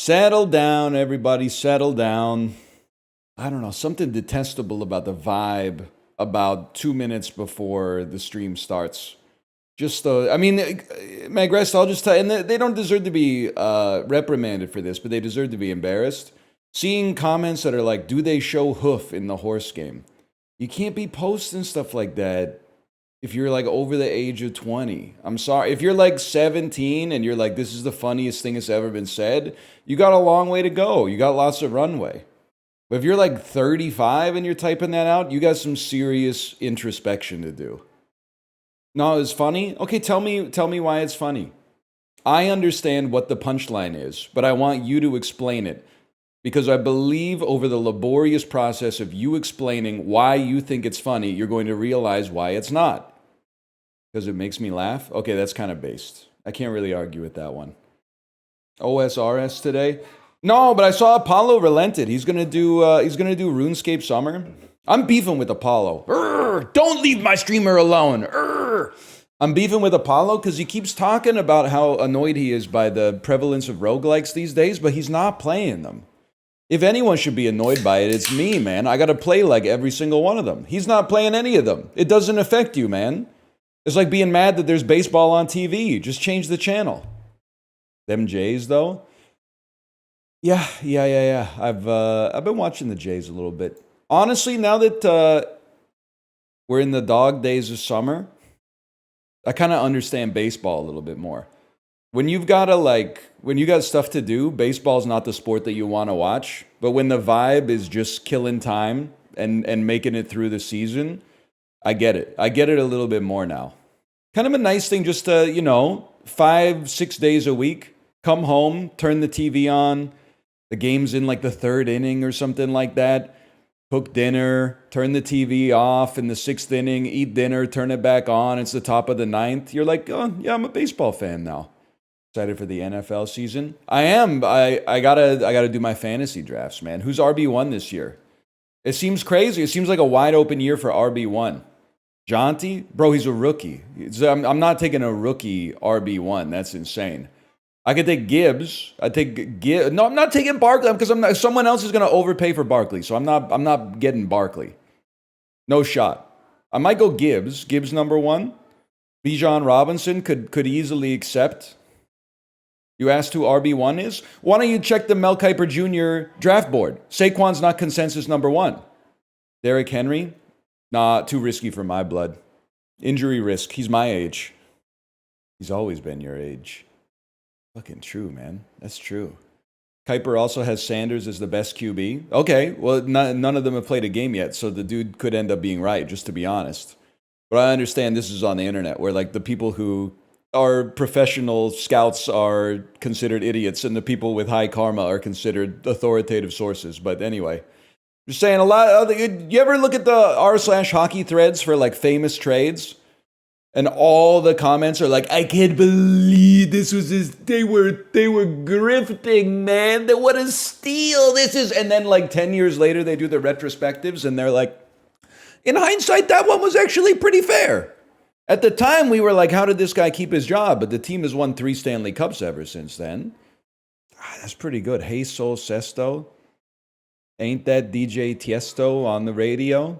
Settle down, everybody, settle down. I don't know, something detestable about the vibe about 2 minutes before the stream starts. Just, I mean, Magrest, I'll just tell you, and they don't deserve to be reprimanded for this, but they deserve to be embarrassed. Seeing comments that are like, do they show hoof in the horse game? You can't be posting stuff like that if you're like over the age of 20. I'm sorry. If you're like 17 and you're like, this is the funniest thing that's ever been said, you got a long way to go. You got lots of runway. But if you're like 35 and you're typing that out, you got some serious introspection to do. No, it's funny? Okay, tell me why it's funny. I understand what the punchline is, but I want you to explain it. Because I believe over the laborious process of you explaining why you think it's funny, you're going to realize why it's not. Because it makes me laugh? Okay, that's kind of based. I can't really argue with that one. OSRS today? No, but I saw Apollo relented. He's gonna do RuneScape Summer. I'm beefing with Apollo. Don't leave my streamer alone. I'm beefing with Apollo because he keeps talking about how annoyed he is by the prevalence of roguelikes these days, but he's not playing them. If anyone should be annoyed by it, it's me, man. I gotta play like every single one of them. He's not playing any of them. It doesn't affect you, man. It's like being mad that there's baseball on TV. Just change the channel. Them Jays, though? Yeah. I've been watching the Jays a little bit. Honestly, now that we're in the dog days of summer, I kind of understand baseball a little bit more. When you got stuff to do, baseball's not the sport that you want to watch. But when the vibe is just killing time and making it through the season, I get it. I get it a little bit more now. Kind of a nice thing just to, 5-6 days a week, come home, turn the TV on. The game's in like the third inning or something like that. Cook dinner, turn the TV off in the sixth inning, eat dinner, turn it back on. It's the top of the ninth. You're like, oh, yeah, I'm a baseball fan now. Excited for the NFL season. I am. I gotta do my fantasy drafts, man. Who's RB1 this year? It seems crazy. It seems like a wide open year for RB1. Jonty? Bro, he's a rookie. I'm not taking a rookie RB1. That's insane. I could take Gibbs. I take Gibbs. No, I'm not taking Barkley because someone else is going to overpay for Barkley. So I'm not getting Barkley. No shot. I might go Gibbs. Gibbs number 1. Bijan Robinson could easily accept. You asked who RB1 is? Why don't you check the Mel Kiper Jr. draft board? Saquon's not consensus number 1. Derrick Henry? Nah, too risky for my blood. Injury risk. He's my age. He's always been your age. Fucking true, man. That's true. Kiper also has Sanders as the best QB. Okay, well, none of them have played a game yet, so the dude could end up being right, just to be honest. But I understand this is on the internet, where like the people who are professional scouts are considered idiots, and the people with high karma are considered authoritative sources. But anyway, just saying a lot of you ever look at the r/hockey threads for like famous trades? And all the comments are like, I can't believe this was they were grifting, man. What a steal this is. And then like 10 years later, they do the retrospectives and they're like, in hindsight, that one was actually pretty fair. At the time, we were like, how did this guy keep his job? But the team has won 3 Stanley Cups ever since then. That's pretty good. Hey, Sol Cesto. Ain't that DJ Tiesto on the radio?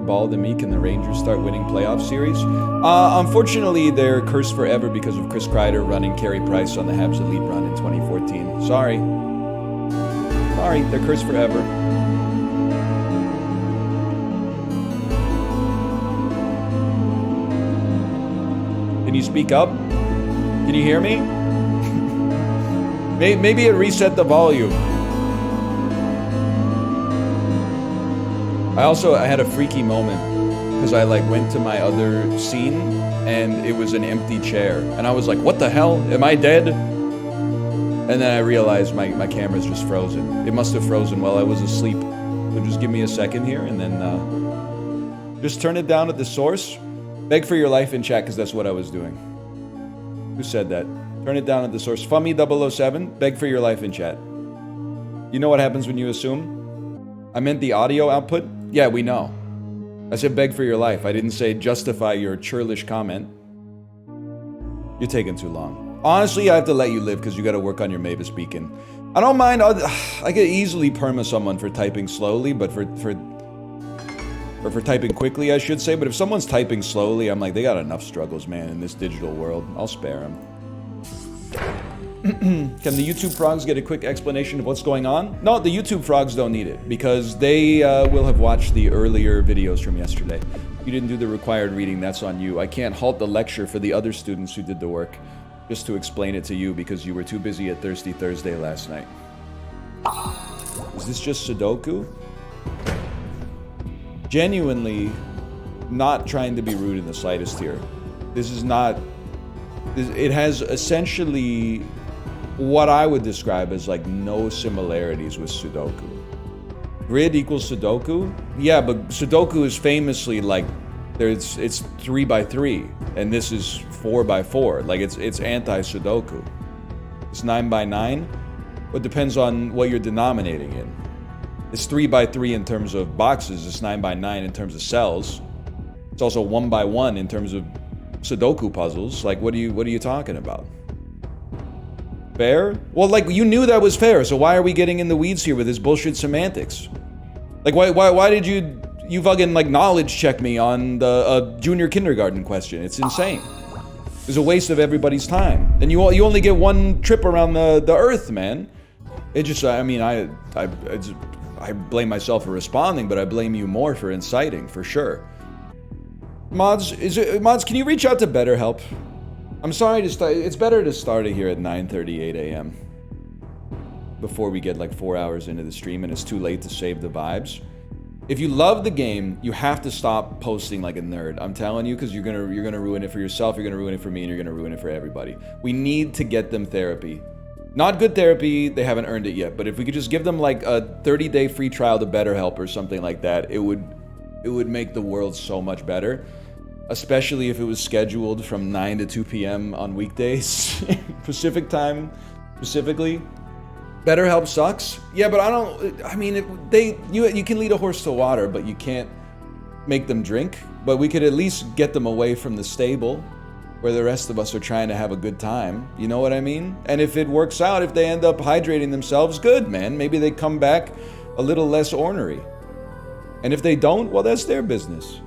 Ball than me. Can the Rangers start winning playoff series? Unfortunately, they're cursed forever because of Chris Kreider running Carey Price on the Habs elite run in 2014. Sorry, they're cursed forever. Can you speak up? Can you hear me? Maybe it reset the volume. I had a freaky moment because I like went to my other scene and it was an empty chair. And I was like, what the hell? Am I dead? And then I realized my camera's just frozen. It must have frozen while I was asleep. So just give me a second here and then just turn it down at the source. Beg for your life in chat because that's what I was doing. Who said that? Turn it down at the source. Fummy007, beg for your life in chat. You know what happens when you assume? I meant the audio output? Yeah, we know. I said beg for your life. I didn't say justify your churlish comment. You're taking too long. Honestly, I have to let you live because you got to work on your Mavis Beacon. I don't mind. I could easily perma someone for typing slowly, but for typing quickly, I should say. But if someone's typing slowly, I'm like, they got enough struggles, man, in this digital world. I'll spare them. Can the YouTube frogs get a quick explanation of what's going on? No, the YouTube frogs don't need it because they will have watched the earlier videos from yesterday. You didn't do the required reading, that's on you. I can't halt the lecture for the other students who did the work just to explain it to you because you were too busy at Thirsty Thursday last night. Is this just Sudoku? Genuinely not trying to be rude in the slightest here. This is not... It has essentially what I would describe as like no similarities with Sudoku. Grid equals Sudoku? Yeah, but Sudoku is famously like it's 3 by 3 and this is 4 by 4. Like it's anti-Sudoku. It's 9 by 9. It depends on what you're denominating in. It's 3 by 3 in terms of boxes. It's 9 by 9 in terms of cells. It's also 1 by 1 in terms of Sudoku puzzles. Like, what are you talking about? Fair? Well, like, you knew that was fair, so why are we getting in the weeds here with this bullshit semantics? Like, why did you fucking, like, knowledge check me on the junior kindergarten question? It's insane. It's a waste of everybody's time. And you only get one trip around the earth, man. It just, I mean, I blame myself for responding, but I blame you more for inciting, for sure. Mods, can you reach out to BetterHelp? I'm sorry to start. It's better to start it here at 9:38 a.m. before we get like 4 hours into the stream and it's too late to save the vibes. If you love the game, you have to stop posting like a nerd. I'm telling you, because you're gonna ruin it for yourself. You're gonna ruin it for me, and you're gonna ruin it for everybody. We need to get them therapy. Not good therapy. They haven't earned it yet. But if we could just give them like a 30-day free trial to BetterHelp or something like that, it would make the world so much better. Especially if it was scheduled from 9 to 2 p.m. on weekdays, Pacific time, specifically. BetterHelp sucks. Yeah, but you can lead a horse to water, but you can't make them drink. But we could at least get them away from the stable, where the rest of us are trying to have a good time. You know what I mean? And if it works out, if they end up hydrating themselves, good, man. Maybe they come back a little less ornery. And if they don't, well, that's their business.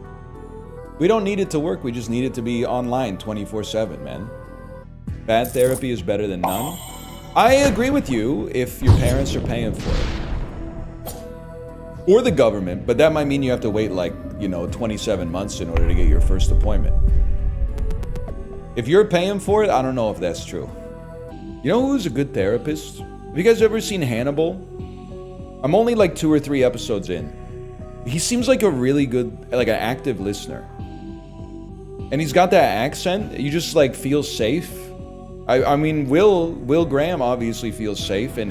We don't need it to work, we just need it to be online 24/7, man. Bad therapy is better than none. I agree with you if your parents are paying for it. Or the government, but that might mean you have to wait like, 27 months in order to get your first appointment. If you're paying for it, I don't know if that's true. You know who's a good therapist? Have you guys ever seen Hannibal? I'm only like 2 or 3 episodes in. He seems like a really good, like an active listener. And he's got that accent. You just like feel safe. I mean, Will Graham obviously feels safe in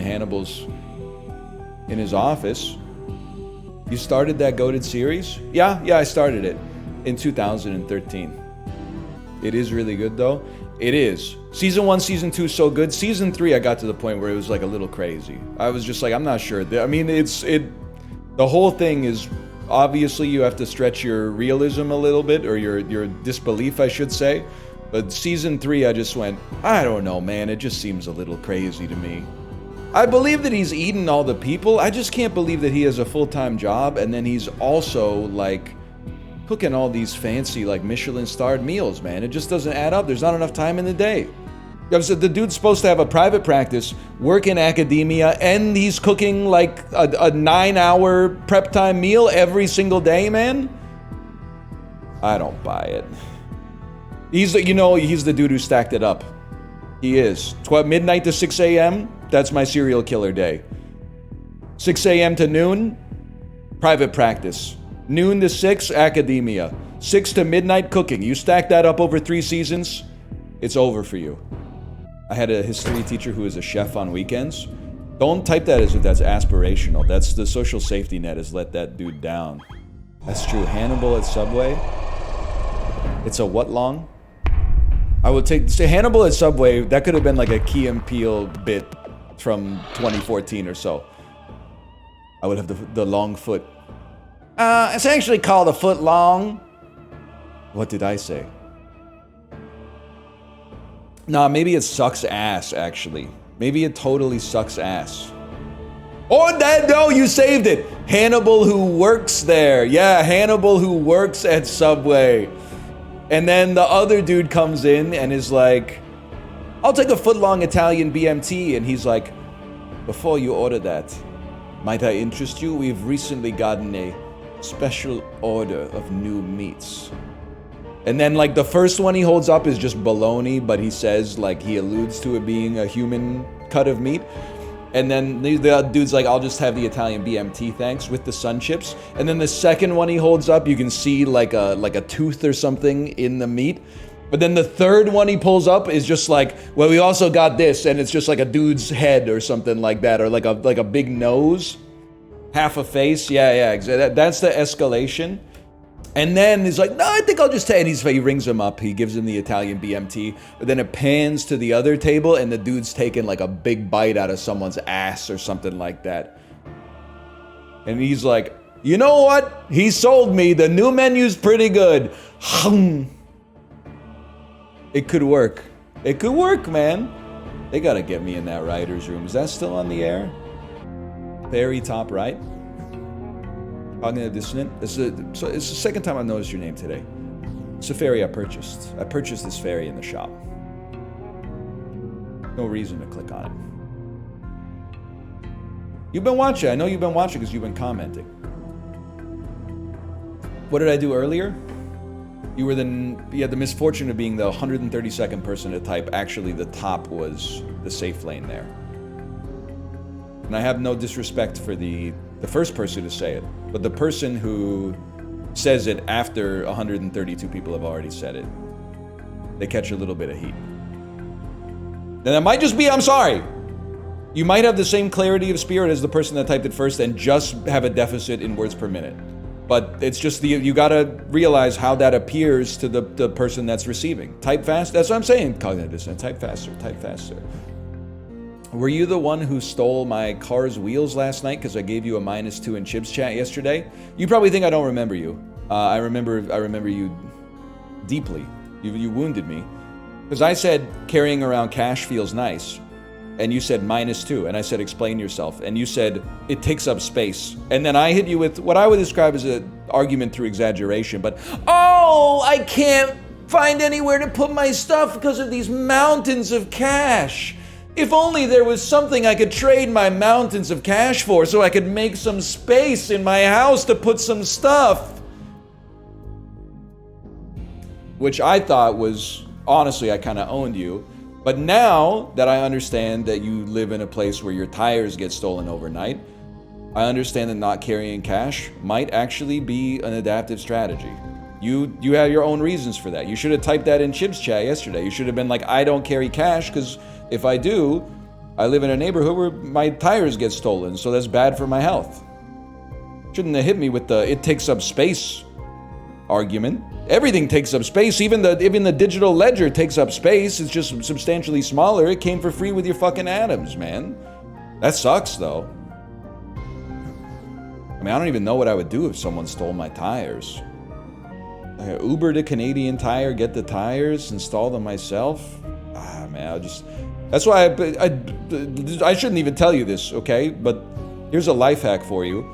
his office. You started that goated series? Yeah, I started it in 2013. It is really good though. It is. Season 1, Season 2 so good. Season 3 I got to the point where it was like a little crazy. I was just like, I'm not sure. I mean, the whole thing is, obviously you have to stretch your realism a little bit, or your disbelief, I should say. But Season 3, I just went, I don't know, man. It just seems a little crazy to me. I believe that he's eaten all the people. I just can't believe that he has a full-time job, and then he's also, like, cooking all these fancy, like, Michelin-starred meals, man. It just doesn't add up. There's not enough time in the day. The dude's supposed to have a private practice, work in academia, and he's cooking like a 9-hour prep time meal every single day, man? I don't buy it. He's the dude who stacked it up. He is. Midnight to 6 a.m., that's my serial killer day. 6 a.m. to noon, private practice. Noon to 6, academia. 6 to midnight, cooking. You stack that up over 3 seasons, it's over for you. I had a history teacher who was a chef on weekends. Don't type that as if that's aspirational. That's the social safety net has let that dude down. That's true. Hannibal at Subway. It's a what long? I would say Hannibal at Subway, that could have been like a Key and Peele bit from 2014 or so. I would have the long foot. It's actually called a foot long. What did I say? Nah, maybe it sucks ass, actually. Maybe it totally sucks ass. Oh, no, you saved it. Hannibal who works there. Yeah, Hannibal who works at Subway. And then the other dude comes in and is like, I'll take a foot-long Italian BMT. And he's like, before you order that, might I interest you? We've recently gotten a special order of new meats. And then, like, the first one he holds up is just bologna, but he says, like, he alludes to it being a human cut of meat. And then the dude's like, I'll just have the Italian BMT, thanks, with the sun chips. And then the second one he holds up, you can see like a tooth or something in the meat. But then the third one he pulls up is just like, well, we also got this, and it's just like a dude's head or something like that, or like a big nose, half a face. Yeah, exactly. That's the escalation. And then he's like, no, I think I'll just take it. He rings him up. He gives him the Italian BMT. But then it pans to the other table, and the dude's taking like a big bite out of someone's ass or something like that. And he's like, you know what? He sold me. The new menu's pretty good. It could work. It could work, man. They gotta get me in that writer's room. Is that still on the air? Very top right. Cognitive dissonant. It's the second time I've noticed your name today. It's a fairy I purchased. I purchased this fairy in the shop. No reason to click on it. You've been watching. I know you've been watching because you've been commenting. What did I do earlier? You had the misfortune of being the 132nd person to type. Actually, the top was the safe lane there. And I have no disrespect for the first person to say it, but the person who says it after 132 people have already said it, they catch a little bit of heat. And that might just be, I'm sorry. You might have the same clarity of spirit as the person that typed it first and just have a deficit in words per minute. But it's just you gotta realize how that appears to the person that's receiving. Type fast, that's what I'm saying. Cognitive dissonance, type faster, type faster. Were you the one who stole my car's wheels last night because I gave you a -2 in Chib's chat yesterday? You probably think I don't remember you. I remember you deeply. You wounded me. Because I said carrying around cash feels nice. And you said -2. And I said explain yourself. And you said it takes up space. And then I hit you with what I would describe as an argument through exaggeration. But, oh, I can't find anywhere to put my stuff because of these mountains of cash. If only there was something I could trade my mountains of cash for so I could make some space in my house to put some stuff. Which I thought was, honestly, I kind of owned you. But now that I understand that you live in a place where your tires get stolen overnight, I understand that not carrying cash might actually be an adaptive strategy. You have your own reasons for that. You should have typed that in Chib's chat yesterday. You should have been like, I don't carry cash because if I do, I live in a neighborhood where my tires get stolen, so that's bad for my health. Shouldn't have hit me with the it takes up space argument. Everything takes up space. Even the digital ledger takes up space. It's just substantially smaller. It came for free with your fucking atoms, man. That sucks, though. I mean, I don't even know what I would do if someone stole my tires. Uber to Canadian Tire, get the tires, install them myself. Ah, man, that's why I shouldn't even tell you this, okay? But here's a life hack for you.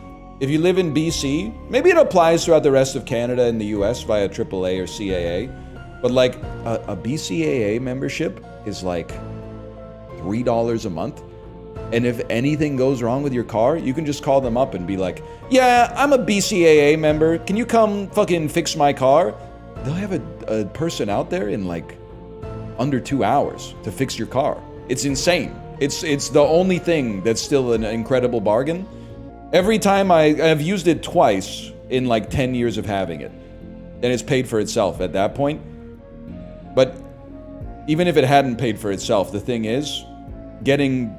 If you live in BC, maybe it applies throughout the rest of Canada and the US via AAA or CAA, but like a BCAA membership is like $3 a month. And if anything goes wrong with your car, you can just call them up and be like, yeah, I'm a BCAA member. Can you come fucking fix my car? They'll have a person out there in like under 2 hours to fix your car. It's insane. It's the only thing that's still an incredible bargain. Every time I've used it twice in like 10 years of having it. And it's paid for itself at that point. But even if it hadn't paid for itself, the thing is, getting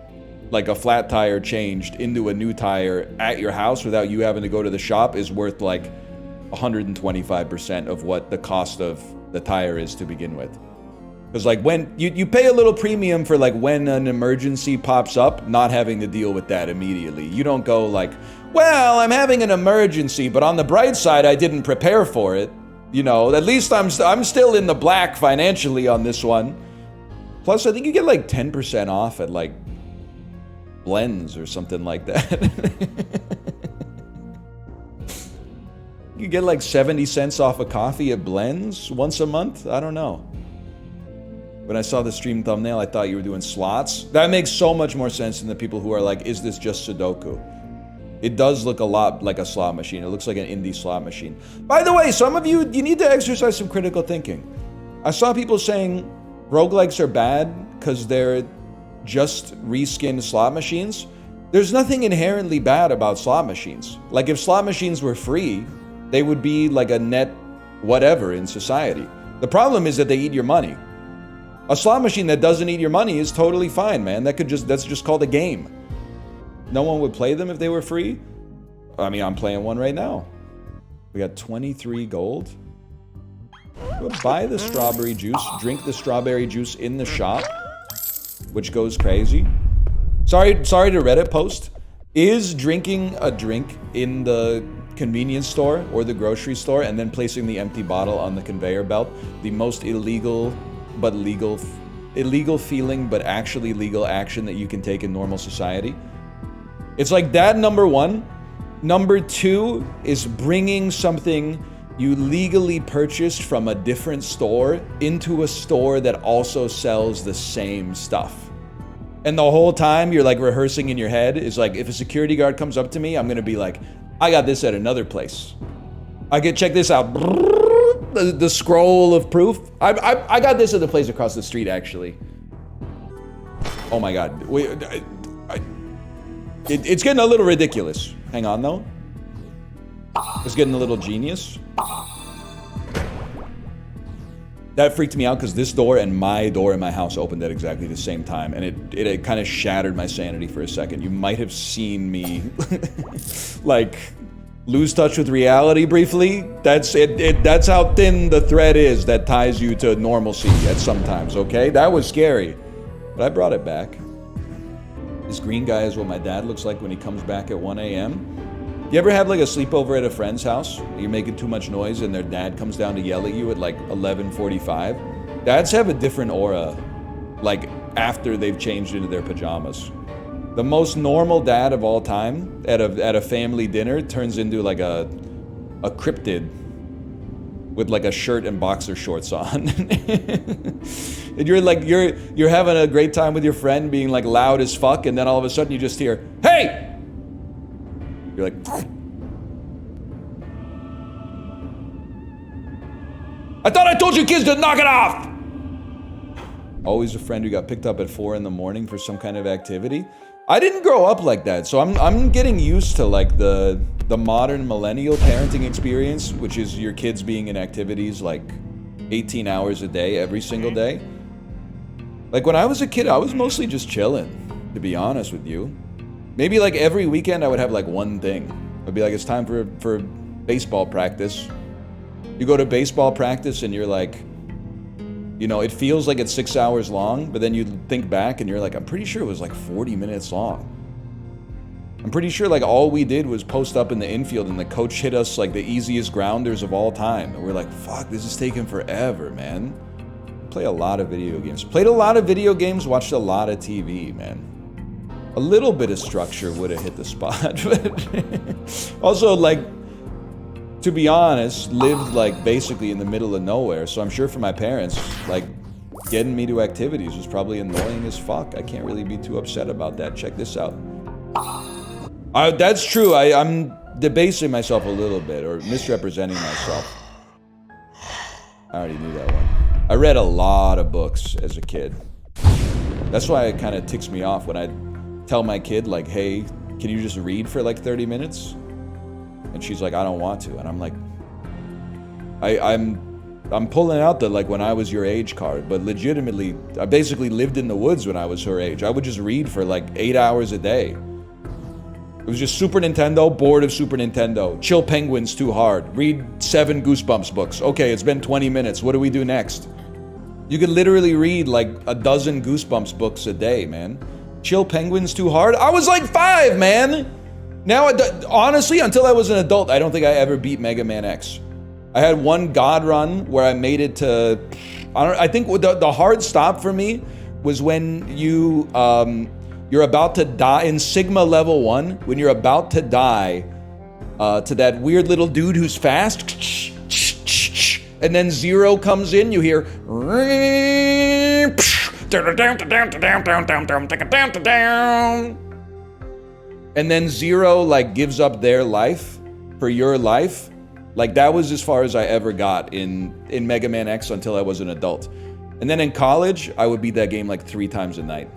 like a flat tire changed into a new tire at your house without you having to go to the shop is worth like 125% of what the cost of the tire is to begin with. Because like when you pay a little premium for like when an emergency pops up, not having to deal with that immediately. You don't go like, well, I'm having an emergency, but on the bright side, I didn't prepare for it. You know, at least I'm still in the black financially on this one. Plus, I think you get like 10% off at like Blends or something like that. You get like 70 cents off a coffee at Blends once a month? I don't know. When I saw the stream thumbnail, I thought you were doing slots. That makes so much more sense than the people who are like, is this just Sudoku? It does look a lot like a slot machine. It looks like an indie slot machine. By the way, some of you need to exercise some critical thinking. I saw people saying roguelikes are bad because they're just reskinned slot machines. There's nothing inherently bad about slot machines. Like if slot machines were free, they would be like a net whatever in society. The problem is that they eat your money. A slot machine that doesn't eat your money is totally fine, man. That's just called a game. No one would play them if they were free. I mean, I'm playing one right now. We got 23 gold. Go buy the strawberry juice, drink the strawberry juice in the shop, which goes crazy. Sorry to Reddit post. Is drinking a drink in the convenience store or the grocery store and then placing the empty bottle on the conveyor belt the most illegal feeling but actually legal action that you can take in normal society? It's like that, number one. Number two is bringing something you legally purchased from a different store into a store that also sells the same stuff. And the whole time you're like rehearsing in your head is like, if a security guard comes up to me, I'm gonna be like, I got this at another place. I can check this out. The scroll of proof. I got this at the place across the street, actually. Oh my god. It's getting a little ridiculous. Hang on, though. It's getting a little genius. That freaked me out because this door and my door in my house opened at exactly the same time, and it kind of shattered my sanity for a second. You might have seen me, like, lose touch with reality briefly. That's it. That's how thin the thread is that ties you to normalcy at sometimes. Okay, that was scary, but I brought it back. This green guy is what my dad looks like when he comes back at 1 a.m. You ever have like a sleepover at a friend's house? You're making too much noise and their dad comes down to yell at you at like 11:45? Dads have a different aura, like after they've changed into their pajamas. The most normal dad of all time at a family dinner turns into like a cryptid with like a shirt and boxer shorts on. And you're like, you're having a great time with your friend being like loud as fuck, and then all of a sudden you just hear, hey! You're like, I thought I told you kids to knock it off! Always a friend who got picked up at 4 in the morning for some kind of activity. I didn't grow up like that, so I'm getting used to like the modern millennial parenting experience, which is your kids being in activities like 18 hours a day, every single day. Like when I was a kid, I was mostly just chilling, to be honest with you. Maybe like every weekend I would have like one thing. I'd be like, it's time for baseball practice. You go to baseball practice and you're like, you know, it feels like it's 6 hours long, but then you think back and you're like, I'm pretty sure it was like 40 minutes long. I'm pretty sure like all we did was post up in the infield and the coach hit us like the easiest grounders of all time. And we're like, fuck, this is taking forever, man. Play a lot of video games. Played a lot of video games, watched a lot of TV, man. A little bit of structure would have hit the spot. But also, like, to be honest, lived like basically in the middle of nowhere. So I'm sure for my parents, like, getting me to activities was probably annoying as fuck. I can't really be too upset about that. Check this out. That's true. I'm debasing myself a little bit, or misrepresenting myself. I already knew that one. I read a lot of books as a kid. That's why it kind of ticks me off when I tell my kid, like, hey, can you just read for like 30 minutes? And she's like, I don't want to. And I'm like, I'm pulling out the like when I was your age card, but legitimately, I basically lived in the woods when I was her age. I would just read for like 8 hours a day. It was just Super Nintendo, bored of Super Nintendo. Chill Penguins too hard. Read 7 Goosebumps books. Okay, it's been 20 minutes. What do we do next? You could literally read like a dozen Goosebumps books a day, man. Chill Penguins Too Hard? I was like 5, man! Now, honestly, until I was an adult, I don't think I ever beat Mega Man X. I had one God run where I made it to... I think the hard stop for me was when you're about to die in Sigma level 1, when you're about to die to that weird little dude who's fast, and then Zero comes in, you hear... And then Zero like gives up their life for your life. Like that was as far as I ever got in Mega Man X until I was an adult. And then in college, I would beat that game like 3 times a night.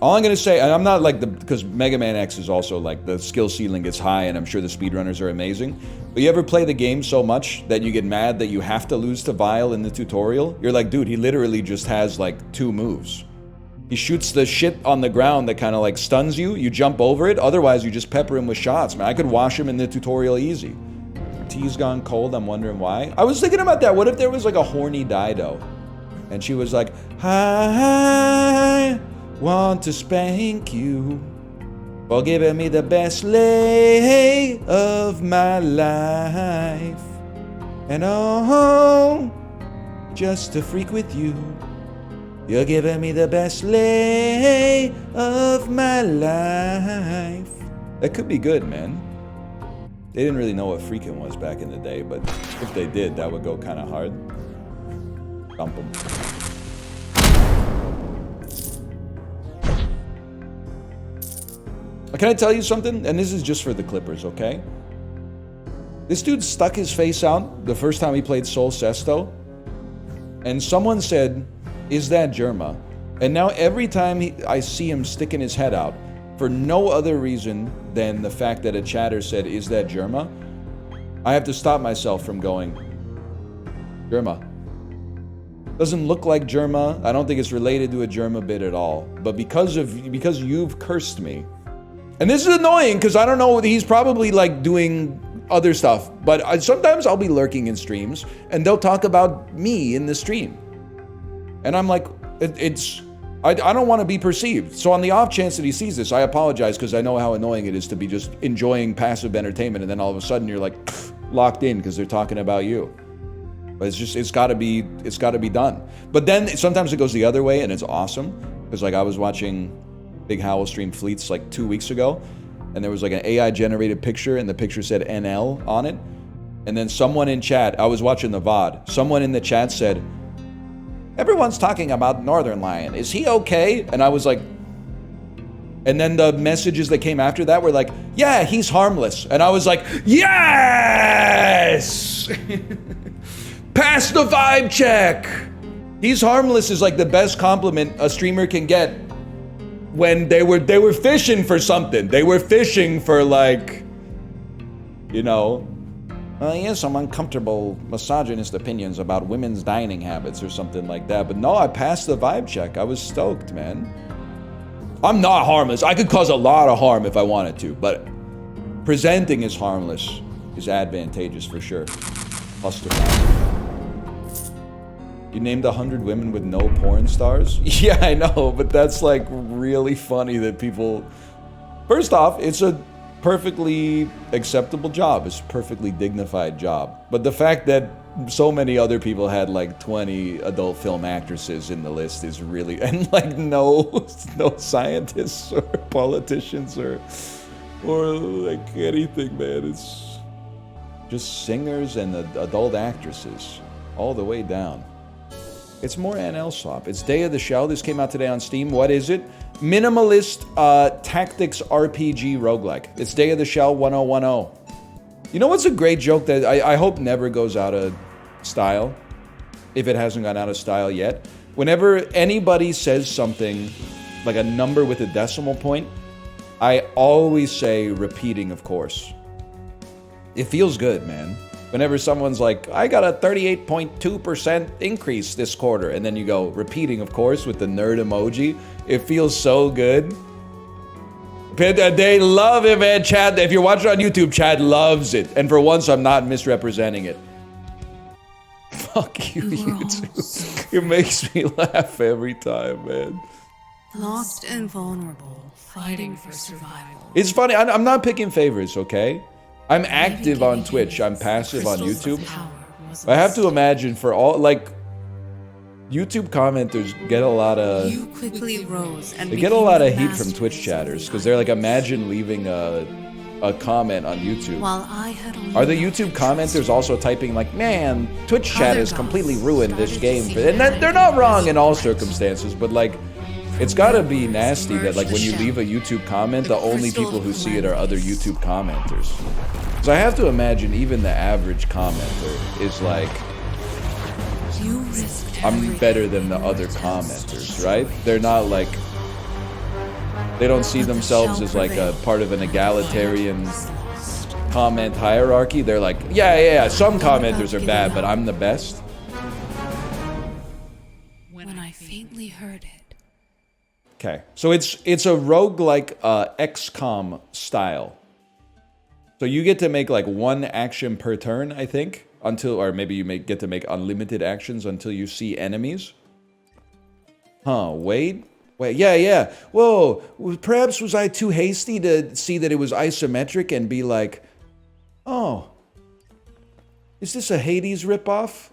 All I'm gonna say, and I'm not like because Mega Man X is also like the skill ceiling is high and I'm sure the speedrunners are amazing. But you ever play the game so much that you get mad that you have to lose to Vile in the tutorial? You're like, dude, he literally just has like 2 moves. He shoots the shit on the ground that kind of like stuns you. You jump over it. Otherwise, you just pepper him with shots, man. I could wash him in the tutorial easy. Tea's gone cold. I'm wondering why. I was thinking about that. What if there was like a horny Dido? And she was like, I want to spank you for giving me the best lay of my life. And oh, just to freak with you. You're giving me the best lay of my life. That could be good, man. They didn't really know what freaking was back in the day, but if they did, that would go kind of hard. Dump them. Can I tell you something? And this is just for the Clippers, okay? This dude stuck his face out the first time he played Sol Cesto, and someone said, is that Germa? And now every time I see him sticking his head out, for no other reason than the fact that a chatter said, is that Germa? I have to stop myself from going, Germa. Doesn't look like Germa. I don't think it's related to a Germa bit at all. But because you've cursed me, and this is annoying because I don't know, he's probably like doing other stuff, but sometimes I'll be lurking in streams and they'll talk about me in the stream. And I'm like, I don't want to be perceived. So on the off chance that he sees this, I apologize because I know how annoying it is to be just enjoying passive entertainment and then all of a sudden you're like locked in because they're talking about you. But it's got to be done. But then sometimes it goes the other way and it's awesome because like I was watching Big Howl stream Fleets like 2 weeks ago and there was like an AI generated picture and the picture said NL on it. And then someone in chat, I was watching the VOD, someone in the chat said, everyone's talking about northernlion. Is he okay? And I was like, and then the messages that came after that were like, yeah, he's harmless. And I was like, yes! Pass the vibe check! He's harmless is like the best compliment a streamer can get when they were fishing for something. They were fishing for like, you know, he has some uncomfortable misogynist opinions about women's dining habits or something like that. But no, I passed the vibe check. I was stoked, man. I'm not harmless. I could cause a lot of harm if I wanted to, but presenting as harmless is advantageous for sure. You named 100 women with no porn stars? Yeah, I know, but that's like really funny that people... First off, it's a perfectly acceptable job. It's a perfectly dignified job. But the fact that so many other people had like 20 adult film actresses in the list is really, and like no scientists or politicians or like anything, man. It's just singers and adult actresses all the way down. It's more NL swap. It's Day of the Shell. This came out today on Steam. What is it? Minimalist tactics RPG roguelike. It's Day of the Shell 1010. You know what's a great joke that I hope never goes out of style, if it hasn't gone out of style yet? Whenever anybody says something like a number with a decimal point, I always say repeating, of course. It feels good, man. Whenever someone's like, I got a 38.2% increase this quarter, and then you go, repeating, of course, with the nerd emoji, it feels so good. They love it, man. Chad, if you're watching on YouTube, Chad loves it. And for once, I'm not misrepresenting it. Fuck you, YouTube. It makes me laugh every time, man. Lost and vulnerable, fighting for survival. It's funny, I'm not picking favorites, okay? I'm active on Twitch, I'm passive on YouTube. I have to imagine for all, like, YouTube commenters get a lot of... You quickly rose and they get a lot of heat from Twitch chatters, because they're like, imagine leaving a comment on YouTube. While I had Are the YouTube commenters also typing like, man, Twitch chat has completely ruined this game? And they're not wrong in all circumstances, but like, it's gotta be nasty that like when you leave a YouTube comment, the only people who see it are other YouTube commenters. So I have to imagine even the average commenter is like, I'm better than the other commenters, right? They're not like, they don't see themselves as like a part of an egalitarian comment hierarchy. They're like, yeah, some commenters are bad, but I'm the best. When I faintly heard it. Okay, so it's a roguelike XCOM style. So you get to make like one action per turn, I think, until, or maybe you get to make unlimited actions until you see enemies. Huh, wait, yeah. Whoa, perhaps was I too hasty to see that it was isometric and be like, oh, is this a Hades ripoff?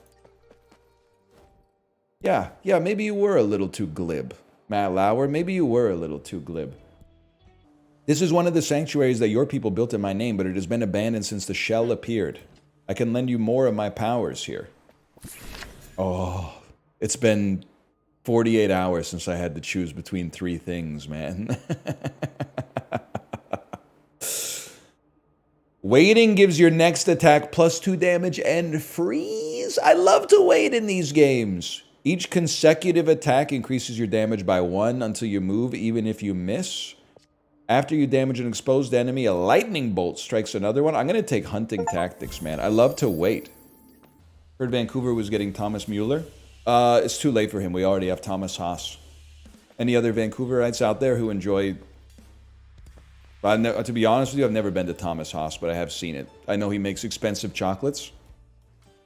Yeah, maybe you were a little too glib. Matt Lauer, maybe you were a little too glib. This is one of the sanctuaries that your people built in my name, but it has been abandoned since the shell appeared. I can lend you more of my powers here. Oh, it's been 48 hours since I had to choose between 3 things, man. Waiting gives your next attack +2 damage and freeze. I love to wait in these games. Each consecutive attack increases your damage by 1 until you move, even if you miss. After you damage an exposed enemy, a lightning bolt strikes another one. I'm going to take hunting tactics, man. I love to wait. Heard Vancouver was getting Thomas Mueller. It's too late for him. We already have Thomas Haas. Any other Vancouverites out there who enjoy... to be honest with you, I've never been to Thomas Haas, but I have seen it. I know he makes expensive chocolates.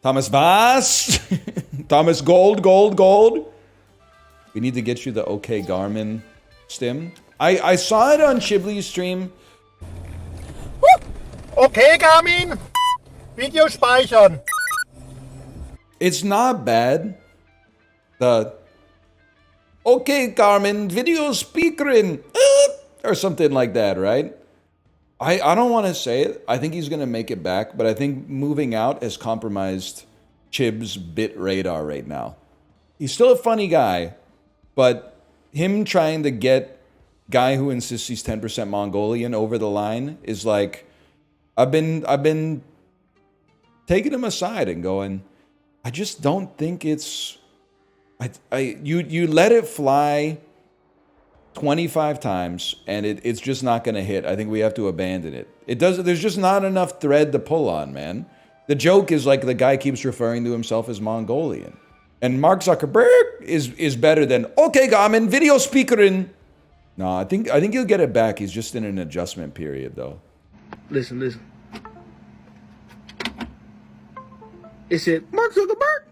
Thomas Voss! Thomas Gold. We need to get you the OK GARMIN stim. I saw it on Chibley's stream. Okay, GARMIN. Video speichern. It's not bad. The OK GARMIN video speakerin. Or something like that, right? I don't want to say it. I think he's going to make it back, but I think moving out has compromised Chib's bit radar right now. He's still a funny guy, but him trying to get guy who insists he's 10% Mongolian over the line is like, I've been taking him aside and going, I just don't think it's, you let it fly 25 times and it's just not going to hit. I think we have to abandon it. There's just not enough thread to pull on, man. The joke is like the guy keeps referring to himself as Mongolian. And Mark Zuckerberg is better than, okay, GARMIN, video speakerin. No, I think he'll get it back. He's just in an adjustment period, though. Listen. It said, Mark Zuckerberg.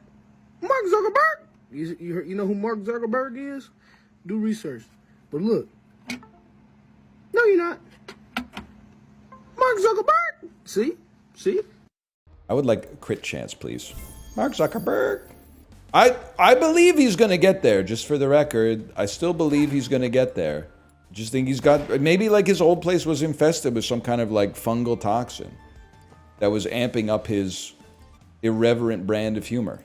You know who Mark Zuckerberg is? Do research. But look. No, you're not. Mark Zuckerberg. See? I would like a crit chance, please. Mark Zuckerberg. I believe he's going to get there, just for the record. I still believe he's going to get there. Just think he's got... Maybe like his old place was infested with some kind of like fungal toxin that was amping up his irreverent brand of humor.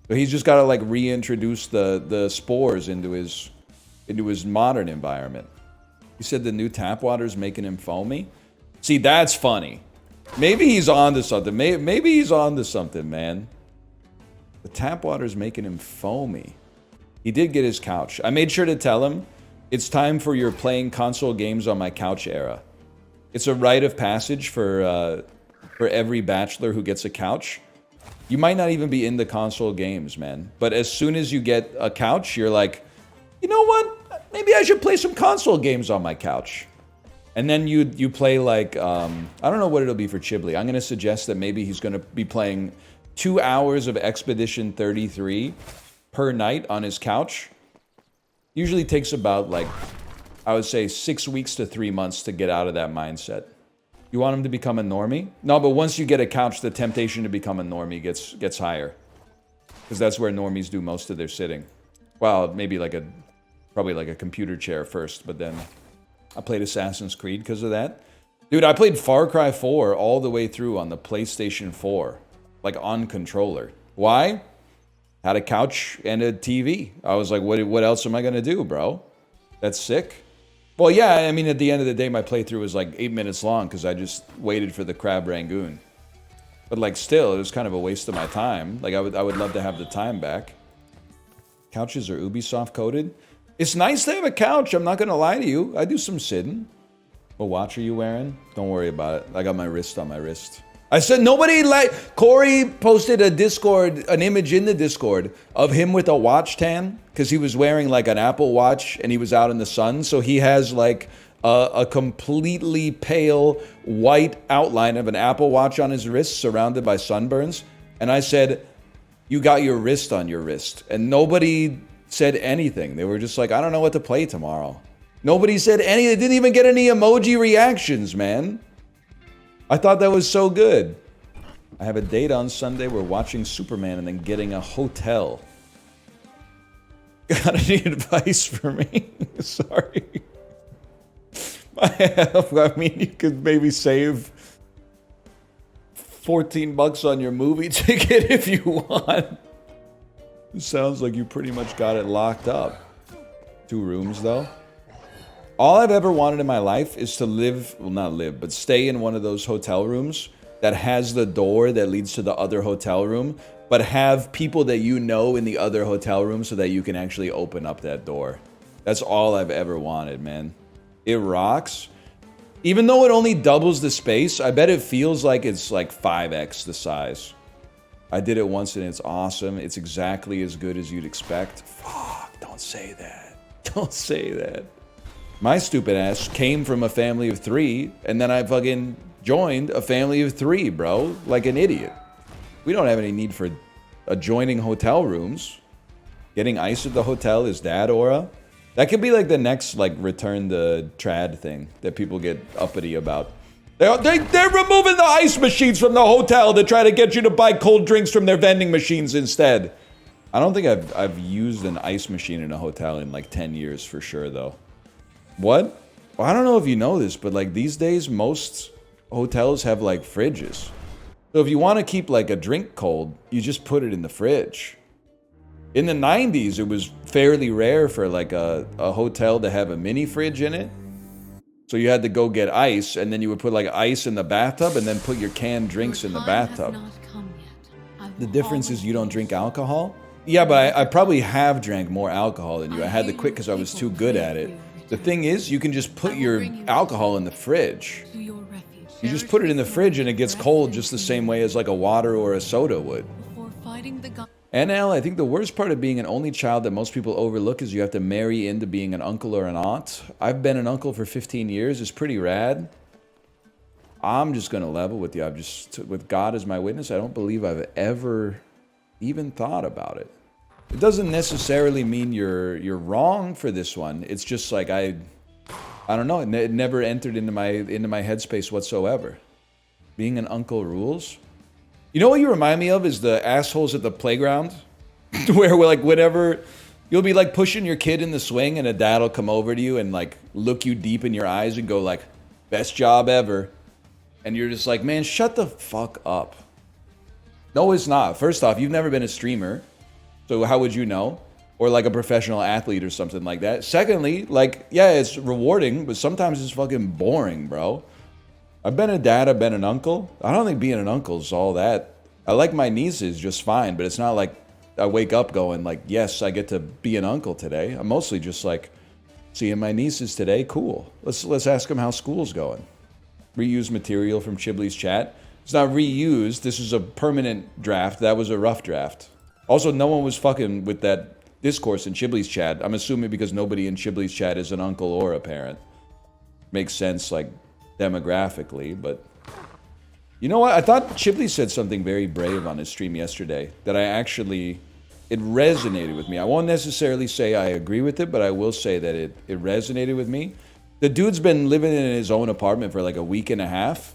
So he's just got to like reintroduce the spores into his modern environment. He said the new tap water's making him foamy. See, that's funny. Maybe he's on to something. Maybe he's on to something, man. The tap water's making him foamy. He did get his couch. I made sure to tell him, it's time for your playing console games on my couch era. It's a rite of passage for every bachelor who gets a couch. You might not even be into console games, man. But as soon as you get a couch, you're like, you know what? Maybe I should play some console games on my couch. And then you play like, I don't know what it'll be for Chibley. I'm going to suggest that maybe he's going to be playing 2 hours of Expedition 33 per night on his couch usually takes about, like, I would say 6 weeks to 3 months to get out of that mindset. You want him to become a normie? No, but once you get a couch, the temptation to become a normie gets higher. Because that's where normies do most of their sitting. Well, maybe probably like a computer chair first, but then I played Assassin's Creed because of that. Dude, I played Far Cry 4 all the way through on the PlayStation 4. Like, on controller. Why? Had a couch and a TV. I was like, what else am I going to do, bro? That's sick. Well, yeah, I mean, at the end of the day, my playthrough was like 8 minutes long because I just waited for the crab rangoon. But, like, still, it was kind of a waste of my time. Like, I would love to have the time back. Couches are Ubisoft coded. It's nice to have a couch, I'm not going to lie to you. I do some sitting. What watch are you wearing? Don't worry about it. I got my wrist on my wrist. I said nobody like... Corey posted an image in the Discord of him with a watch tan because he was wearing like an Apple Watch and he was out in the sun. So he has like a completely pale white outline of an Apple Watch on his wrist surrounded by sunburns. And I said, you got your wrist on your wrist. And nobody said anything. They were just like, I don't know what to play tomorrow. Nobody said anything. They didn't even get any emoji reactions, man. I thought that was so good. I have a date on Sunday. We're watching Superman and then getting a hotel. Got any advice for me? Sorry. I mean, you could maybe save $14 on your movie ticket if you want. It sounds like you pretty much got it locked up. 2 rooms, though. All I've ever wanted in my life is to live, well, not live, but stay in one of those hotel rooms that has the door that leads to the other hotel room, but have people that you know in the other hotel room so that you can actually open up that door. That's all I've ever wanted, man. It rocks. Even though it only doubles the space, I bet it feels like it's like 5x the size. I did it once and it's awesome. It's exactly as good as you'd expect. Fuck, don't say that. Don't say that. My stupid ass came from a family of 3, and then I fucking joined a family of 3, bro. Like an idiot. We don't have any need for adjoining hotel rooms. Getting ice at the hotel is dad aura. That could be like the next, like, return the trad thing that people get uppity about. They're removing the ice machines from the hotel to try to get you to buy cold drinks from their vending machines instead. I don't think I've used an ice machine in a hotel in like 10 years for sure, though. What? Well, I don't know if you know this, but like these days, most hotels have like fridges. So if you want to keep like a drink cold, you just put it in the fridge. In the 90s, it was fairly rare for like a hotel to have a mini fridge in it. So you had to go get ice, and then you would put like ice in the bathtub and then put your canned drinks in the bathtub. The difference is you don't drink alcohol? Yeah, but I probably have drank more alcohol than you. I had to quit because I was too good at it. The thing is, you can just put your alcohol in the fridge. You just put it in the fridge and it gets cold just the same way as like a water or a soda would. NL, I think the worst part of being an only child that most people overlook is you have to marry into being an uncle or an aunt. I've been an uncle for 15 years. It's pretty rad. I'm just going to level with you. With God as my witness, I don't believe I've ever even thought about it. It doesn't necessarily mean you're wrong for this one. It's just like I don't know. It never entered into my headspace whatsoever. Being an uncle rules. You know what you remind me of is the assholes at the playground, where we're like whenever you'll be like pushing your kid in the swing and a dad will come over to you and like look you deep in your eyes and go like, "Best job ever," and you're just like, "Man, shut the fuck up." No, it's not. First off, you've never been a streamer. So how would you know? Or like a professional athlete or something like that. Secondly, like, yeah, it's rewarding, but sometimes it's fucking boring, bro. I've been a dad, I've been an uncle. I don't think being an uncle is all that. I like my nieces just fine, but it's not like I wake up going like, yes, I get to be an uncle today. I'm mostly just like, seeing my nieces today, cool. Let's ask them how school's going. Reuse material from Chibley's chat. It's not reused, this is a permanent draft. That was a rough draft. Also, no one was fucking with that discourse in Chibley's chat. I'm assuming because nobody in Chibley's chat is an uncle or a parent. Makes sense, like, demographically, but... You know what? I thought Chipley said something very brave on his stream yesterday that it resonated with me. I won't necessarily say I agree with it, but I will say that it resonated with me. The dude's been living in his own apartment for like a week and a half,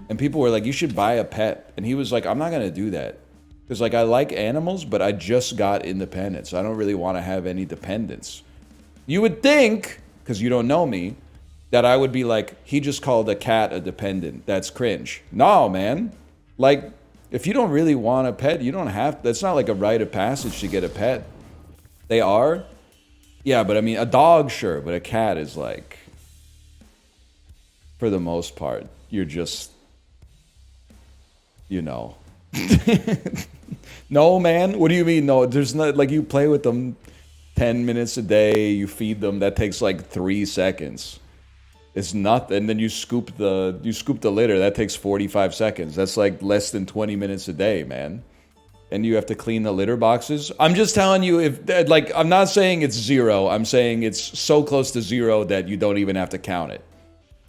and people were like, you should buy a pet. And he was like, I'm not going to do that. Because like I like animals, but I just got independence. I don't really want to have any dependence. You would think, because you don't know me, that I would be like, he just called a cat a dependent. That's cringe. No, man. Like, if you don't really want a pet, you don't have... That's not like a rite of passage to get a pet. They are? Yeah, but I mean, a dog, sure. But a cat is like... For the most part, you're just... You know. No, man. What do you mean? No, there's not... Like, you play with them 10 minutes a day. You feed them. That takes like 3 seconds. It's nothing. And then you scoop the litter. That takes 45 seconds. That's like less than 20 minutes a day, man. And you have to clean the litter boxes. I'm just telling you, if like, I'm not saying it's 0. I'm saying it's so close to 0 that you don't even have to count it.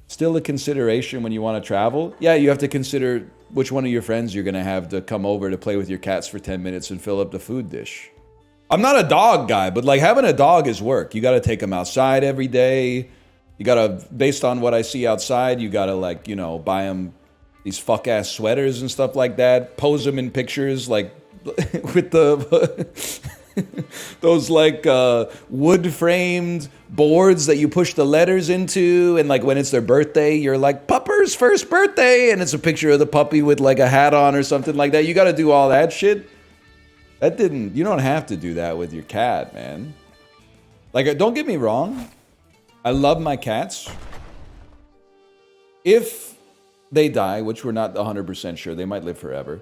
Still a consideration when you want to travel. Yeah, you have to consider which one of your friends you're going to have to come over to play with your cats for 10 minutes and fill up the food dish. I'm not a dog guy, but like having a dog is work. You got to take them outside every day. You gotta, based on what I see outside, you gotta like, you know, buy them these fuck-ass sweaters and stuff like that. Pose them in pictures, like, with the, those like wood-framed boards that you push the letters into. And like when it's their birthday, you're like, Pupper's first birthday. And it's a picture of the puppy with like a hat on or something like that. You gotta do all that shit. You don't have to do that with your cat, man. Like, don't get me wrong. I love my cats. If they die, which we're not 100% sure, they might live forever,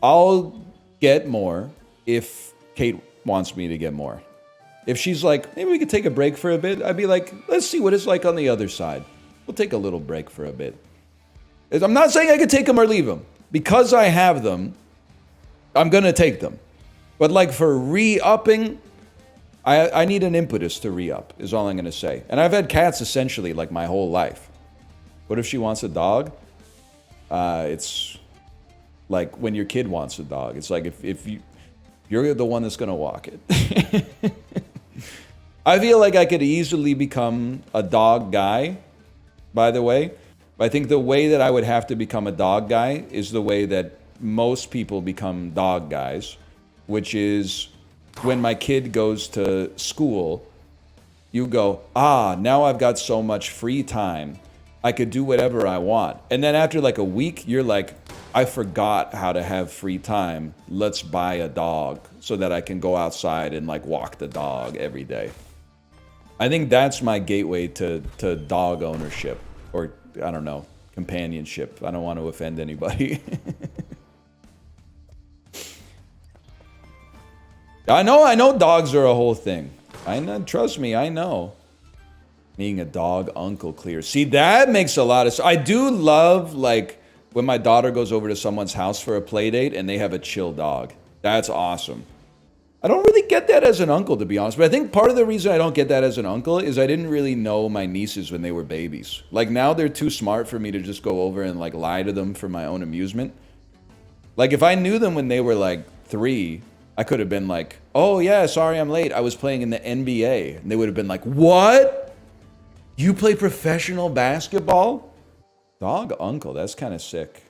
I'll get more if Kate wants me to get more. If she's like, maybe we could take a break for a bit, I'd be like, let's see what it's like on the other side. We'll take a little break for a bit. I'm not saying I could take them or leave them. Because I have them, I'm going to take them. But like for re-upping... I need an impetus to re-up, is all I'm going to say. And I've had cats essentially like my whole life. What if she wants a dog? It's like when your kid wants a dog. It's like if you're the one that's going to walk it. I feel like I could easily become a dog guy, by the way. But I think the way that I would have to become a dog guy is the way that most people become dog guys, which is... When my kid goes to school, you go, now I've got so much free time. I could do whatever I want. And then after like a week, you're like, I forgot how to have free time. Let's buy a dog so that I can go outside and like walk the dog every day. I think that's my gateway to dog ownership, or I don't know, companionship. I don't want to offend anybody. I know dogs are a whole thing. I know, trust me, I know. Being a dog uncle clear. See, that makes a lot of sense. I do love, like, when my daughter goes over to someone's house for a play date and they have a chill dog. That's awesome. I don't really get that as an uncle, to be honest. But I think part of the reason I don't get that as an uncle is I didn't really know my nieces when they were babies. Like, now they're too smart for me to just go over and, like, lie to them for my own amusement. Like, if I knew them when they were, like, 3... I could have been like, oh yeah, sorry I'm late. I was playing in the NBA. And they would have been like, what? You play professional basketball? Dog uncle, that's kind of sick.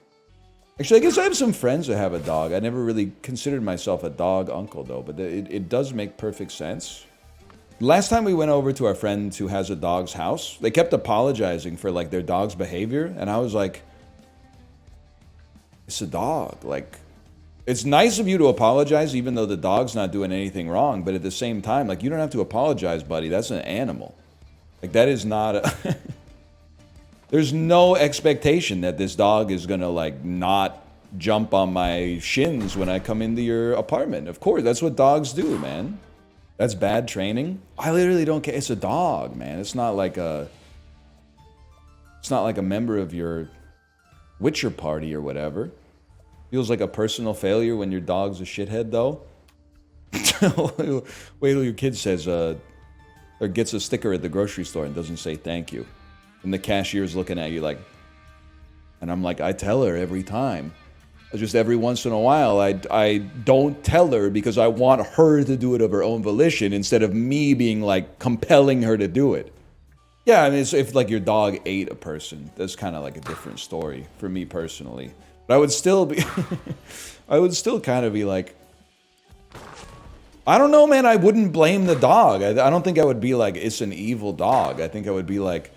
Actually, I guess I have some friends that have a dog. I never really considered myself a dog uncle though, but it does make perfect sense. Last time we went over to our friend who has a dog's house, they kept apologizing for like their dog's behavior. And I was like, it's a dog, like... It's nice of you to apologize, even though the dog's not doing anything wrong. But at the same time, like, you don't have to apologize, buddy. That's an animal. Like, that is not a... There's no expectation that this dog is going to, like, not jump on my shins when I come into your apartment. Of course, that's what dogs do, man. That's bad training. I literally don't care. It's a dog, man. It's not like a... It's not like a member of your Witcher party or whatever. Feels like a personal failure when your dog's a shithead, though. Wait till your kid says, or gets a sticker at the grocery store and doesn't say thank you. And the cashier's looking at you like, And I'm like, I tell her every time. Just every once in a while, I don't tell her because I want her to do it of her own volition instead of me being like compelling her to do it. Yeah, I mean, if like your dog ate a person, that's kind of like a different story for me personally. But I would still be, I would still kind of be like, I don't know, man. I wouldn't blame the dog. I don't think I would be like, it's an evil dog. I think I would be like,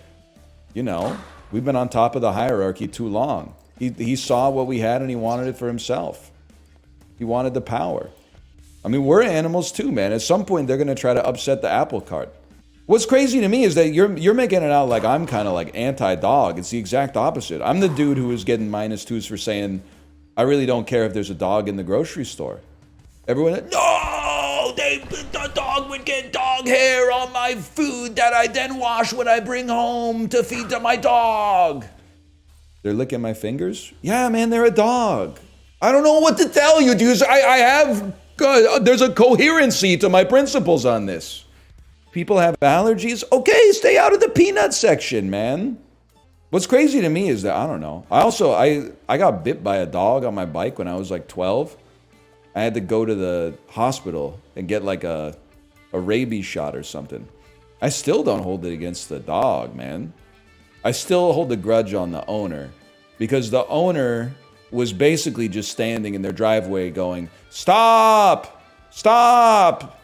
you know, we've been on top of the hierarchy too long. He saw what we had and he wanted it for himself. He wanted the power. I mean, we're animals too, man. At some point, they're going to try to upset the apple cart. What's crazy to me is that you're making it out like I'm kind of like anti-dog. It's the exact opposite. I'm the dude who is getting -2s for saying, I really don't care if there's a dog in the grocery store. Everyone, no, the dog would get dog hair on my food that I then wash when I bring home to feed to my dog. They're licking my fingers? Yeah, man, they're a dog. I don't know what to tell you, dudes. I have, there's a coherency to my principles on this. People have allergies? Okay, stay out of the peanut section, man. What's crazy to me is that, I don't know. I got bit by a dog on my bike when I was like 12. I had to go to the hospital and get like a rabies shot or something. I still don't hold it against the dog, man. I still hold the grudge on the owner because the owner was basically just standing in their driveway going, stop, stop.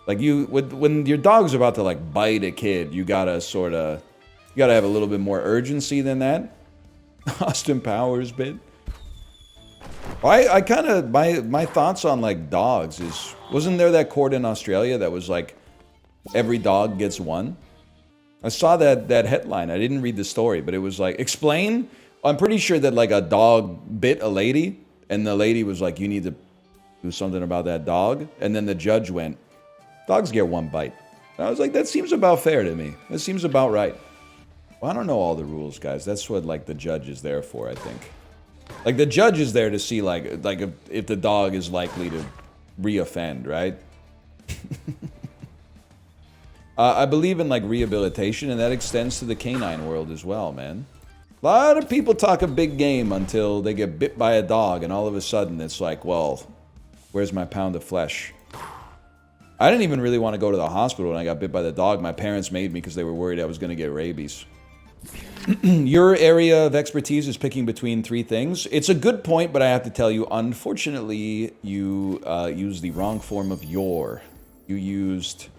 Like when your dog's about to like bite a kid, you gotta have a little bit more urgency than that. Austin Powers bit. I kind of, my thoughts on like dogs is, wasn't there that court in Australia that was like, every dog gets one? I saw that headline. I didn't read the story, but it was like, explain. I'm pretty sure that like a dog bit a lady and the lady was like, you need to do something about that dog. And then the judge went, dogs get one bite. And I was like, that seems about fair to me. That seems about right. Well, I don't know all the rules, guys. That's what like the judge is there for, I think. Like the judge is there to see like if the dog is likely to reoffend, right? I believe in like rehabilitation, and that extends to the canine world as well, man. A lot of people talk a big game until they get bit by a dog, and all of a sudden it's like, well, where's my pound of flesh? I didn't even really want to go to the hospital when I got bit by the dog. My parents made me because they were worried I was going to get rabies. Your area of expertise is picking between 3 things. It's a good point, but I have to tell you, unfortunately, you used the wrong form of your. You used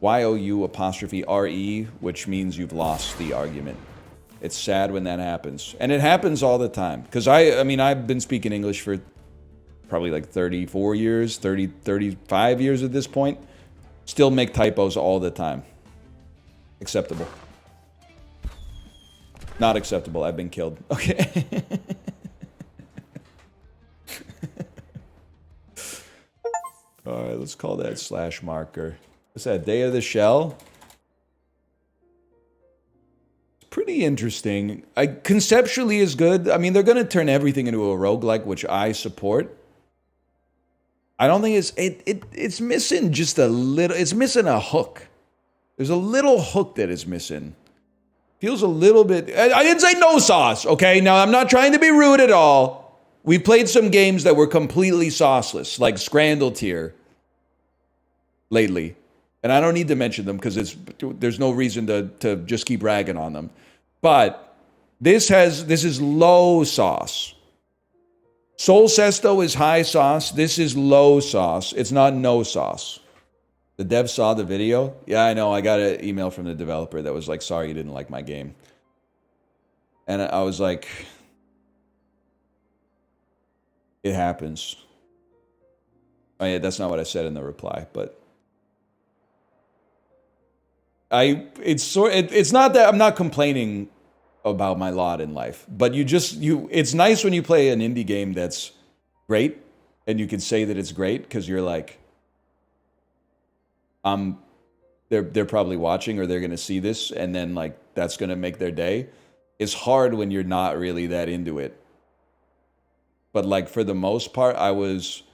YOU''RE, which means you've lost the argument. It's sad when that happens. And it happens all the time. Because I mean, I've been speaking English for probably like 34 years, 35 years at this point. Still make typos all the time. Acceptable. Not acceptable. I've been killed. Okay. All right, let's call that slash marker. What's that? Day of the Shell? It's pretty interesting. Conceptually is good. I mean, they're going to turn everything into a roguelike, which I support. I don't think it's missing just a little. It's missing a hook. There's a little hook that is missing. Feels a little bit... I didn't say no sauce, okay? Now, I'm not trying to be rude at all. We played some games that were completely sauceless, like Scrandal Tier, lately. And I don't need to mention them because there's no reason to just keep ragging on them. But this is low sauce. Sol Cesto is high sauce. This is low sauce. It's not no sauce. The dev saw the video. Yeah, I know. I got an email from the developer that was like, sorry you didn't like my game. And I was like, it happens. Oh yeah, that's not what I said in the reply, but it's not that I'm not complaining about my lot in life, but it's nice when you play an indie game that's great and you can say that it's great because you're like, they're probably watching or they're going to see this and then like that's going to make their day. It's hard when you're not really that into it. But like for the most part, I wasn't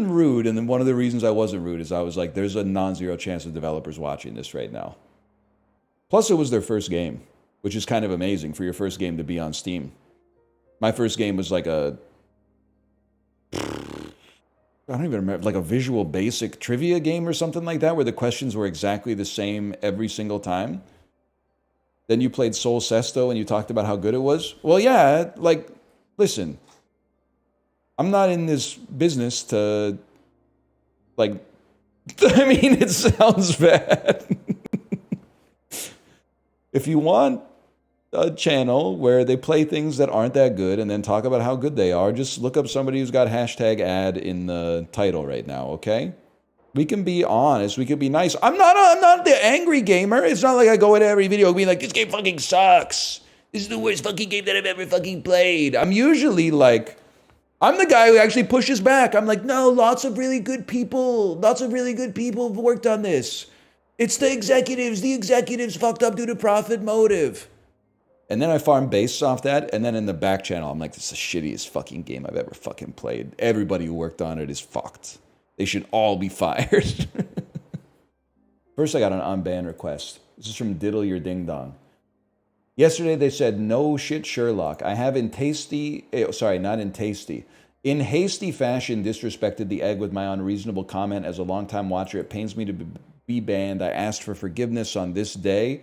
rude, and then one of the reasons I wasn't rude is I was like, there's a non-zero chance of developers watching this right now. Plus, it was their first game, which is kind of amazing for your first game to be on Steam. My first game was like a... I don't even remember, like a Visual Basic trivia game or something like that, where the questions were exactly the same every single time. Then you played Sol Cesto and you talked about how good it was. Well, yeah, like, listen, I'm not in this business to, like, I mean, it sounds bad. If you want a channel where they play things that aren't that good and then talk about how good they are, just look up somebody who's got hashtag ad in the title right now, okay? We can be honest, we can be nice. I'm not the angry gamer. It's not like I go into every video being like, this game fucking sucks. This is the worst fucking game that I've ever fucking played. I'm usually like, I'm the guy who actually pushes back. I'm like, no, lots of really good people have worked on this. It's the executives fucked up due to profit motive. And then I farm base off that, and then in the back channel, I'm like, this is the shittiest fucking game I've ever fucking played. Everybody who worked on it is fucked. They should all be fired. First, I got an unban request. This is from Diddle Your Ding Dong. Yesterday, they said, no shit, Sherlock. I have in hasty fashion disrespected the egg with my unreasonable comment. As a longtime watcher, it pains me to be banned. I asked for forgiveness on this day.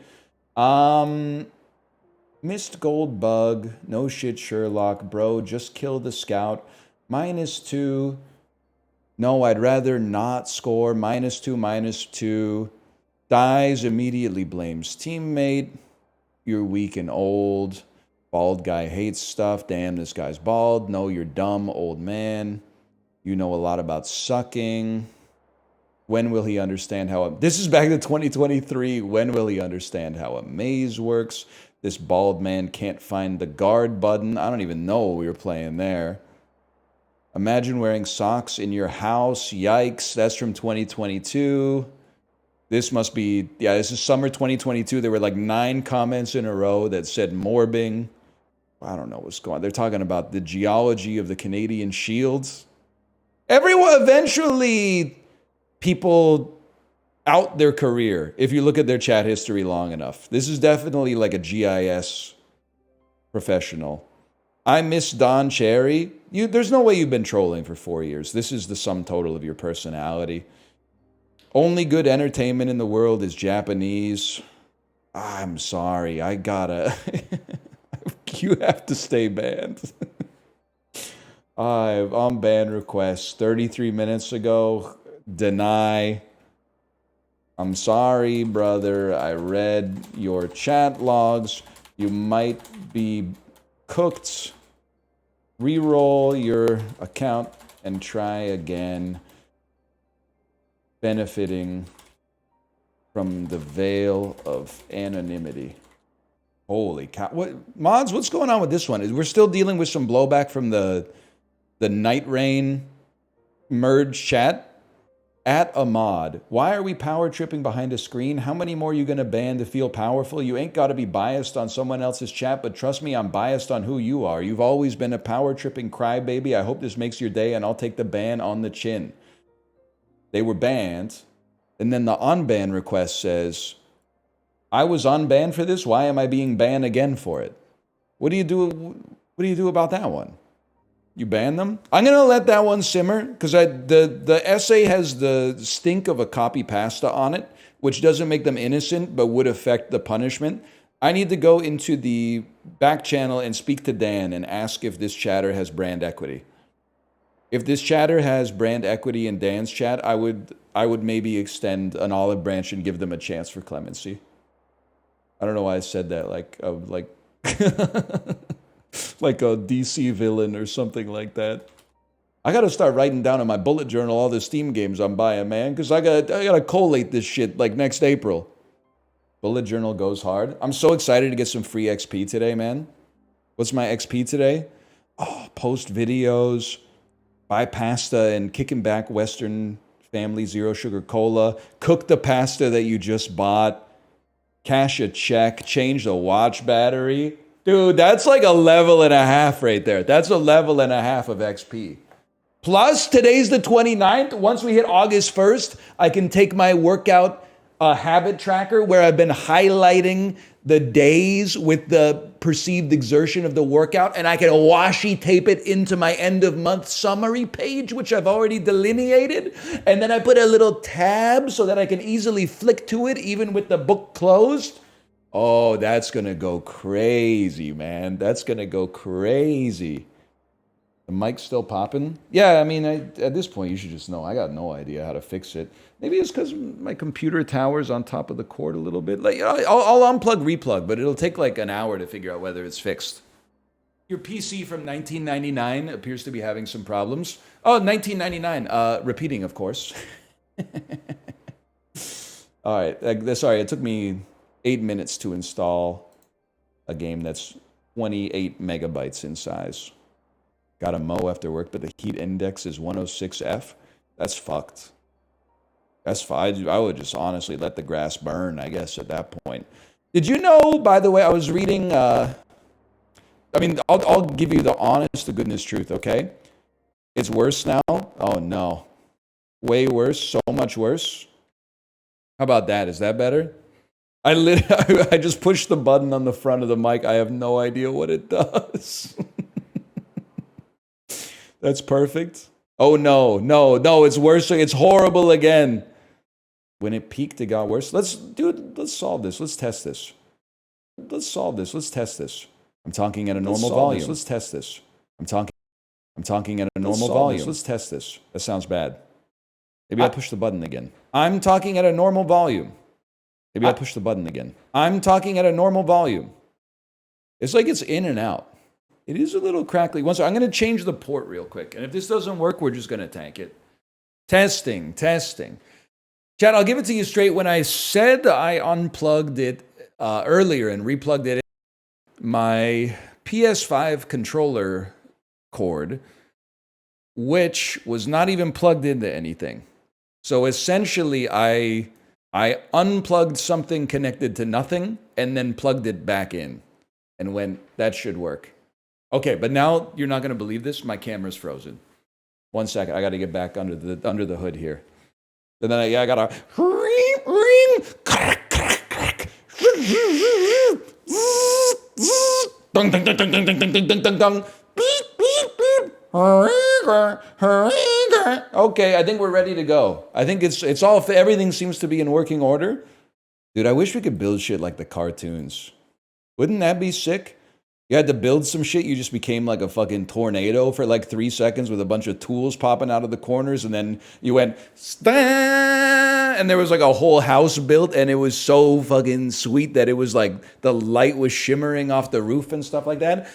Missed Gold Bug. No shit, Sherlock. Bro, just kill the scout. -2. No, I'd rather not score. -2. Dies, immediately blames teammate. You're weak and old. Bald guy hates stuff. Damn, this guy's bald. No, you're dumb, old man. You know a lot about sucking. When will he understand how... This is back to 2023. When will he understand how a maze works? This bald man can't find the guard button. I don't even know what we were playing there. Imagine wearing socks in your house. Yikes. That's from 2022. This must be... Yeah, this is summer 2022. There were like 9 comments in a row that said morbing. I don't know what's going on. They're talking about the geology of the Canadian Shields. Everyone, eventually, people out their career if you look at their chat history long enough. This is definitely like a GIS professional. I miss Don Cherry. There's no way you've been trolling for 4 years. This is the sum total of your personality. Only good entertainment in the world is Japanese. I'm sorry. I gotta... You have to stay banned. On ban request 33 minutes ago. Deny. I'm sorry, brother. I read your chat logs. You might be cooked. Reroll your account and try again. Benefiting from the veil of anonymity. Holy cow. What, mods, what's going on with this one? We're still dealing with some blowback from the Night Rain merge chat. At a mod. Why are we power tripping behind a screen? How many more are you going to ban to feel powerful? You ain't got to be biased on someone else's chat, but trust me, I'm biased on who you are. You've always been a power tripping crybaby. I hope this makes your day, and I'll take the ban on the chin. They were banned, and then the unban request says, I was unbanned for this. Why am I being banned again for it? What do you do? What do you do about that one? You ban them? I'm going to let that one simmer because the essay has the stink of a copy pasta on it, which doesn't make them innocent but would affect the punishment. I need to go into the back channel and speak to Dan and ask if this chatter has brand equity. If this chatter has brand equity in Dan's chat, I would maybe extend an olive branch and give them a chance for clemency. I don't know why I said that like like a DC villain or something like that. I gotta start writing down in my bullet journal all the Steam games I'm buying, man, because I gotta collate this shit like next April. Bullet journal goes hard. I'm so excited to get some free XP today, man. What's my XP today? Oh, post videos, buy pasta and kicking back Western Family Zero Sugar Cola, cook the pasta that you just bought, cash a check, change the watch battery. Dude, that's like a level and a half right there. That's a level and a half of XP. Plus, today's the 29th. Once we hit August 1st, I can take my workout a habit tracker where I've been highlighting the days with the perceived exertion of the workout, and I can washi tape it into my end of month summary page, which I've already delineated. And then I put a little tab so that I can easily flick to it even with the book closed. Oh, that's gonna go crazy, man. That's gonna go crazy. The mic's still popping? Yeah, I mean, at this point, you should just know. I got no idea how to fix it. Maybe it's because my computer tower's on top of the cord a little bit. Like, I'll unplug, replug, but it'll take like an hour to figure out whether it's fixed. Your PC from 1999 appears to be having some problems. Oh, 1999. Repeating, of course. All right. Sorry, it took me 8 minutes to install a game that's 28 megabytes in size. Got a mow after work, but the heat index is 106F. That's fucked. That's fine. I would just honestly let the grass burn, I guess, at that point. Did you know, by the way, I was reading, I mean, I'll give you the honest to goodness truth, okay? It's worse now. Oh, no. Way worse. So much worse. How about that? Is that better? I just pushed the button on the front of the mic. I have no idea what it does. That's perfect. Oh, no, it's worse. It's horrible again. When it peaked, it got worse. Let's solve this. Let's test this. Let's test this. I'm talking at a normal volume. Let's test this. I'm talking at a normal volume. Let's test this. That sounds bad. Maybe I'll push the button again. I'm talking at a normal volume. Maybe I'll push the button again. I'm talking at a normal volume. It's like it's in and out. It is a little crackly. I'm going to change the port real quick. And if this doesn't work, we're just going to tank it. Testing. Chad, I'll give it to you straight. When I said I unplugged it earlier and replugged it, my PS5 controller cord, which was not even plugged into anything. So essentially, I unplugged something connected to nothing and then plugged it back in and went, that should work. Okay, but now you're not going to believe this. My camera's frozen. 1 second. I got to get back under the hood here. And then I got to... Okay, I think we're ready to go. I think it's all... Everything seems to be in working order. Dude, I wish we could build shit like the cartoons. Wouldn't that be sick? You had to build some shit, you just became like a fucking tornado for like 3 seconds with a bunch of tools popping out of the corners, and then you went, and there was like a whole house built, and it was so fucking sweet that it was like the light was shimmering off the roof and stuff like that.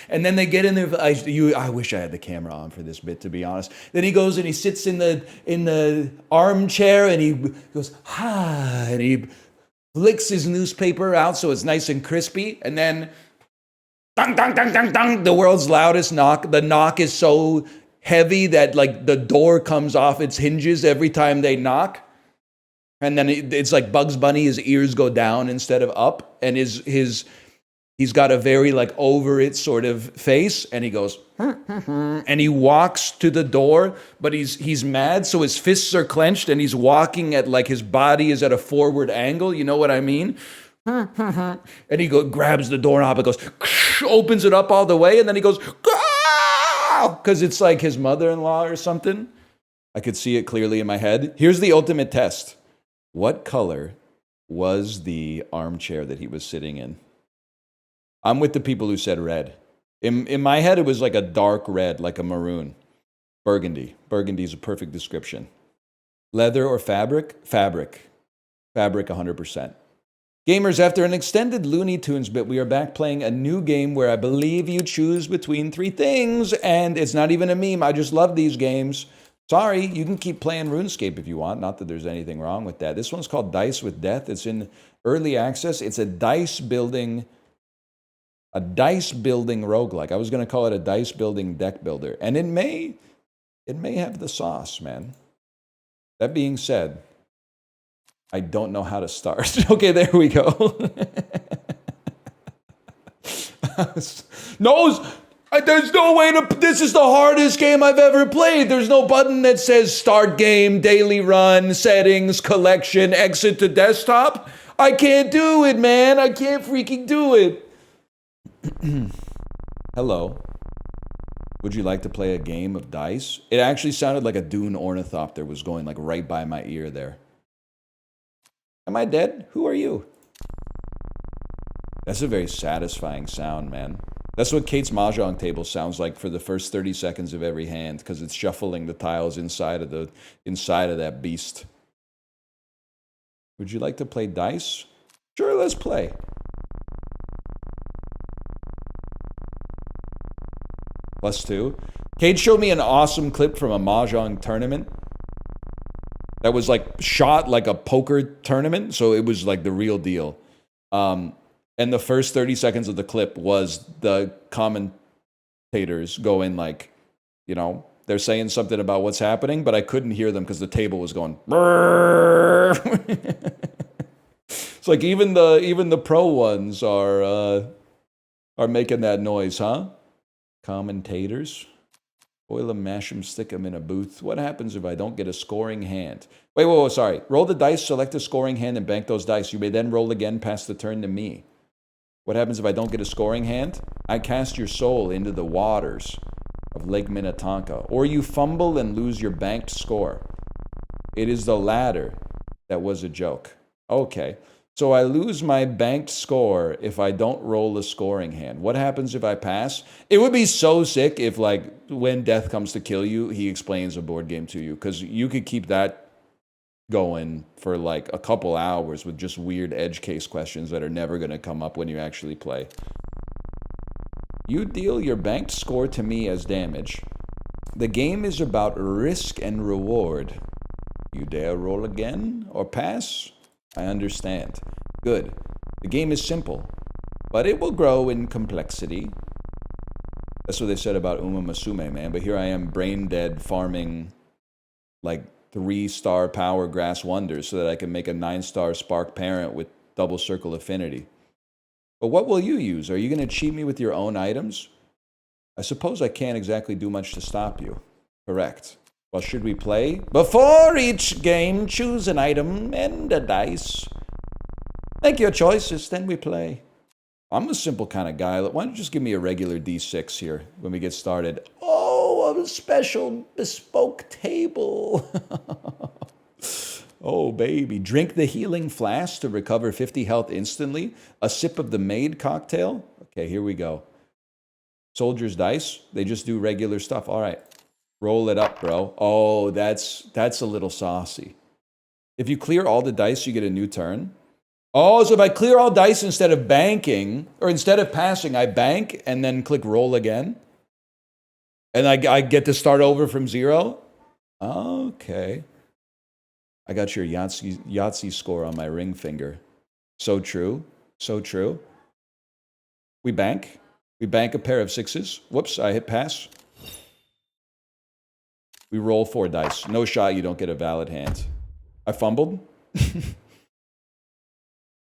And then they get in there. I wish I had the camera on for this bit, to be honest. Then he goes and he sits in the armchair and he goes, and he flicks his newspaper out so it's nice and crispy. And then, dong, dong, dong, dong, dong, the world's loudest knock. The knock is so heavy that like the door comes off its hinges every time they knock. And then it's like Bugs Bunny, his ears go down instead of up, and he's got a very like over it sort of face, and he goes, and he walks to the door, but he's mad, so his fists are clenched, and he's walking at like his body is at a forward angle. You know what I mean? And he grabs the doorknob and goes, opens it up all the way, and then he goes, because it's like his mother-in-law or something. I could see it clearly in my head. Here's the ultimate test. What color was the armchair that he was sitting in? I'm with the people who said red. In my head, it was like a dark red, like a maroon. Burgundy. Burgundy is a perfect description. Leather or fabric? Fabric. Fabric 100%. Gamers, after an extended Looney Tunes bit, we are back playing a new game where I believe you choose between 3 things, and it's not even a meme. I just love these games. Sorry, you can keep playing RuneScape if you want. Not that there's anything wrong with that. This one's called Dice with Death. It's in early access. It's a dice building roguelike. I was going to call it a dice building deck builder. And it may have the sauce, man. That being said, I don't know how to start. Okay, there we go. Nose! There's no way to. This is the hardest game I've ever played. There's no button that says start game, daily run, settings, collection, exit to desktop. I can't do it, man. I can't freaking do it. Hello. Would you like to play a game of dice? It actually sounded like a dune ornithopter was going like right by my ear there. Am I dead? Who are you? That's a very satisfying sound, man. That's what Kate's mahjong table sounds like for the first 30 seconds of every hand, because it's shuffling the tiles inside of that beast. Would you like to play dice? Sure, let's play. +2. Kate showed me an awesome clip from a mahjong tournament that was like shot like a poker tournament, so it was like the real deal. And the first 30 seconds of the clip was the commentators going like, you know, they're saying something about what's happening, but I couldn't hear them because the table was going. It's like even the pro ones are making that noise, huh? Commentators. Boil them, mash them, stick them in a booth. What happens if I don't get a scoring hand? Wait, sorry. Roll the dice, select a scoring hand, and bank those dice. You may then roll again, pass the turn to me. What happens if I don't get a scoring hand? I cast your soul into the waters of Lake Minnetonka. Or you fumble and lose your banked score. It is the latter that was a joke. Okay. So I lose my banked score if I don't roll a scoring hand. What happens if I pass? It would be so sick if, like, when death comes to kill you, he explains a board game to you. Because you could keep that going for, like, a couple hours with just weird edge case questions that are never going to come up when you actually play. You deal your banked score to me as damage. The game is about risk and reward. You dare roll again or pass? I understand. Good. The game is simple, but it will grow in complexity. That's what they said about Uma Musume, man. But here I am, brain dead, farming like 3-star power grass wonders so that I can make a 9-star spark parent with double circle affinity. But what will you use? Are you going to cheat me with your own items? I suppose I can't exactly do much to stop you. Correct. Well, should we play? Before each game, choose an item and a dice. Make your choices, then we play. I'm a simple kind of guy. Why don't you just give me a regular D6 here when we get started? Oh, a special bespoke table. Oh, baby. Drink the healing flask to recover 50 health instantly. A sip of the maid cocktail. Okay, here we go. Soldier's dice. They just do regular stuff. All right. Roll it up, bro. Oh, that's a little saucy. If you clear all the dice, you get a new turn. Oh, so if I clear all dice instead of banking, or instead of passing, I bank and then click roll again. And I get to start over from 0? Okay. I got your Yahtzee score on my ring finger. So true. So true. We bank. We bank a pair of 6s. Whoops, I hit pass. We roll 4 dice. No shot, you don't get a valid hand. I fumbled.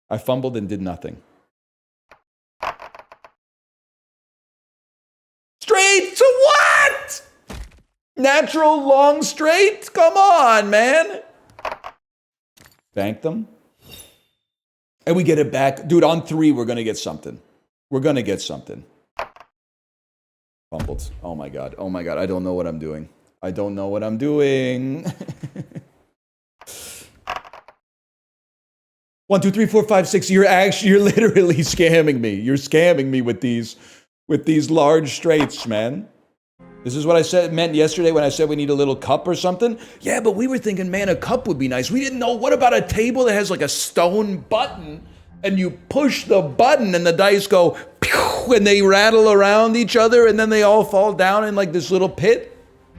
I fumbled and did nothing. Straight to what? Natural long straight? Come on, man. Bank them. And we get it back. Dude, on 3, we're going to get something. We're going to get something. Fumbled. Oh my God. Oh my God. I don't know what I'm doing. I don't know what I'm doing. 1, 2, 3, 4, 5, 6. You're literally scamming me. You're scamming me with these large straights, man. This is what I meant yesterday when I said we need a little cup or something. Yeah, but we were thinking, man, a cup would be nice. We didn't know, what about a table that has like a stone button and you push the button and the dice go pew, and they rattle around each other and then they all fall down in like this little pit?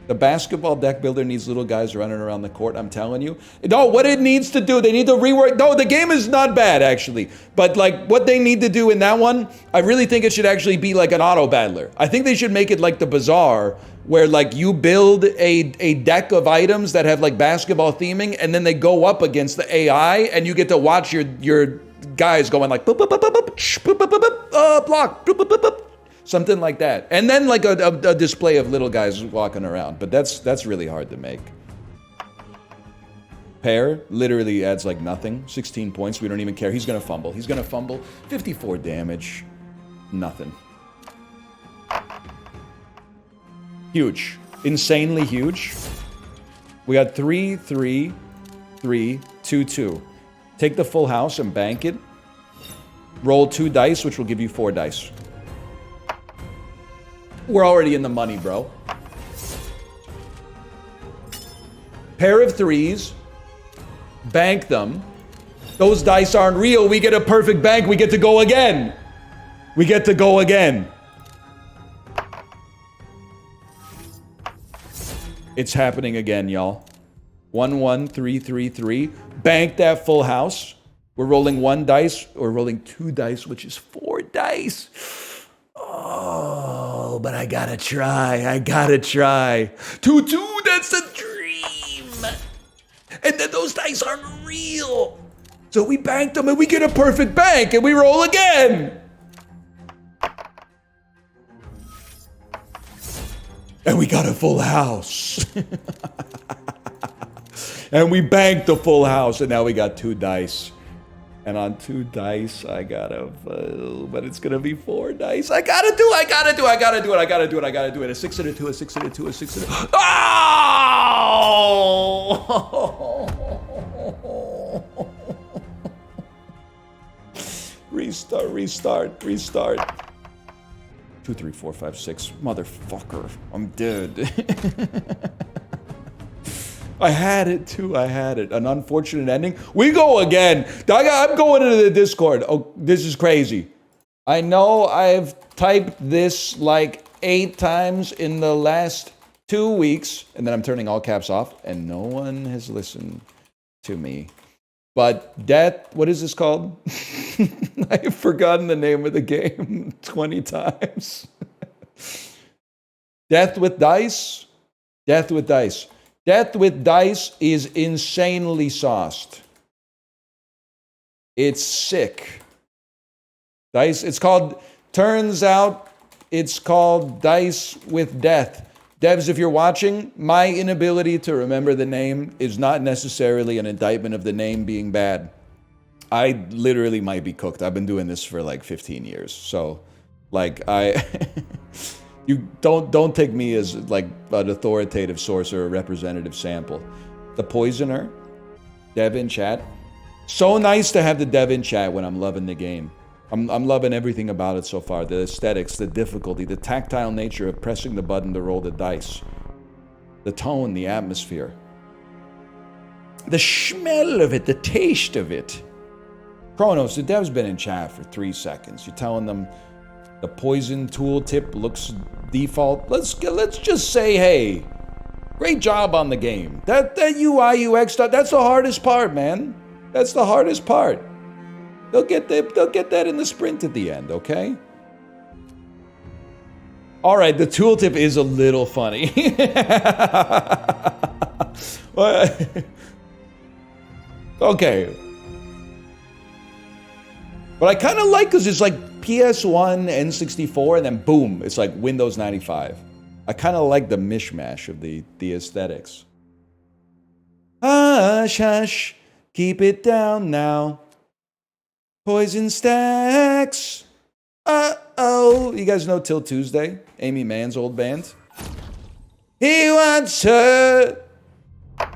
The basketball deck builder needs little guys running around the court, I'm telling you. No, what it needs to do, they need to rework. No, the game is not bad, actually. But, like, what they need to do in that one, I really think it should actually be like an auto battler. I think they should make it like the Bazaar, where, like, you build a deck of items that have, like, basketball theming, and then they go up against the AI, and you get to watch your guys going like, boop, boop, boop, boop, boop, boop, boop, boop, block, boop, boop, boop, boop. Something like that. And then like a display of little guys walking around. But that's really hard to make. Pair literally adds like nothing. 16 points. We don't even care. He's going to fumble. He's going to fumble. 54 damage. Nothing. Huge. Insanely huge. We got 3, 3, 3, 2, 2. Take the full house and bank it. Roll 2 dice, which will give you 4 dice. We're already in the money, bro. Pair of 3s. Bank them. Those dice aren't real. We get a perfect bank. We get to go again. We get to go again. It's happening again, y'all. 1, 1, 3, 3, 3. Bank that full house. We're rolling 1 dice, or rolling 2 dice, which is 4 dice. Oh, but I gotta try. I gotta try. 2, 2, that's a dream. And then those dice aren't real. So we banked them and we get a perfect bank and we roll again. And we got a full house. And we banked the full house and now we got 2 dice. And on 2 dice, I gotta, but it's gonna be 4 dice. I gotta do it. A 6 and a 2, a 6 and a 2, a 6 and a... Oh! Restart. 2, 3, 4, 5, 6. Motherfucker. I'm dead. I had it too. An unfortunate ending. We go again. I'm going into the Discord. Oh, this is crazy. I know I've typed this like 8 times in the last 2 weeks, and then I'm turning all caps off, and no one has listened to me. But death, what is this called? I've forgotten the name of the game 20 times. Death with dice? Death with dice. Death with dice is insanely sauced. It's sick. Dice, it's called, turns out it's called Dice with Death. Devs, if you're watching, my inability to remember the name is not necessarily an indictment of the name being bad. I literally might be cooked. I've been doing this for like 15 years. So, like, you don't take me as like an authoritative source or a representative sample. The Poisoner, dev in chat. So nice to have the dev in chat when I'm loving the game. I'm loving everything about it so far. The aesthetics, the difficulty, the tactile nature of pressing the button to roll the dice. The tone, the atmosphere. The smell of it, the taste of it. Kronos, the dev's been in chat for 3 seconds. You're telling them the poison tooltip looks default. Let's just say, hey, great job on the game. That UI UX stuff, that's the hardest part, man. That's the hardest part. They'll get that in the sprint at the end, okay? All right, the tooltip is a little funny. Okay. But I kind of like, because it's like PS1, N64, and then boom, it's like Windows 95. I kind of like the mishmash of the aesthetics. Hush, hush, keep it down now. Poison stacks. Uh-oh. You guys know Till Tuesday? Amy Mann's old band? He wants her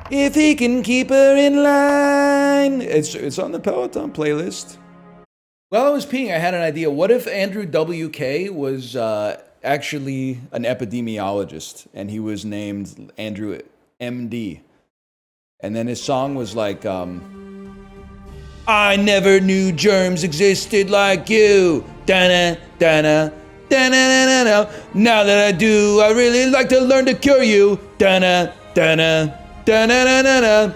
if he can keep her in line. It's on the Peloton playlist. While I was peeing, I had an idea. What if Andrew WK was actually an epidemiologist and he was named Andrew MD? And then his song was like, I never knew germs existed like you. Da-na, da-na, da-na, da-na. Now that I do, I really like to learn to cure you. Da-na, da-na, da-na, da-na.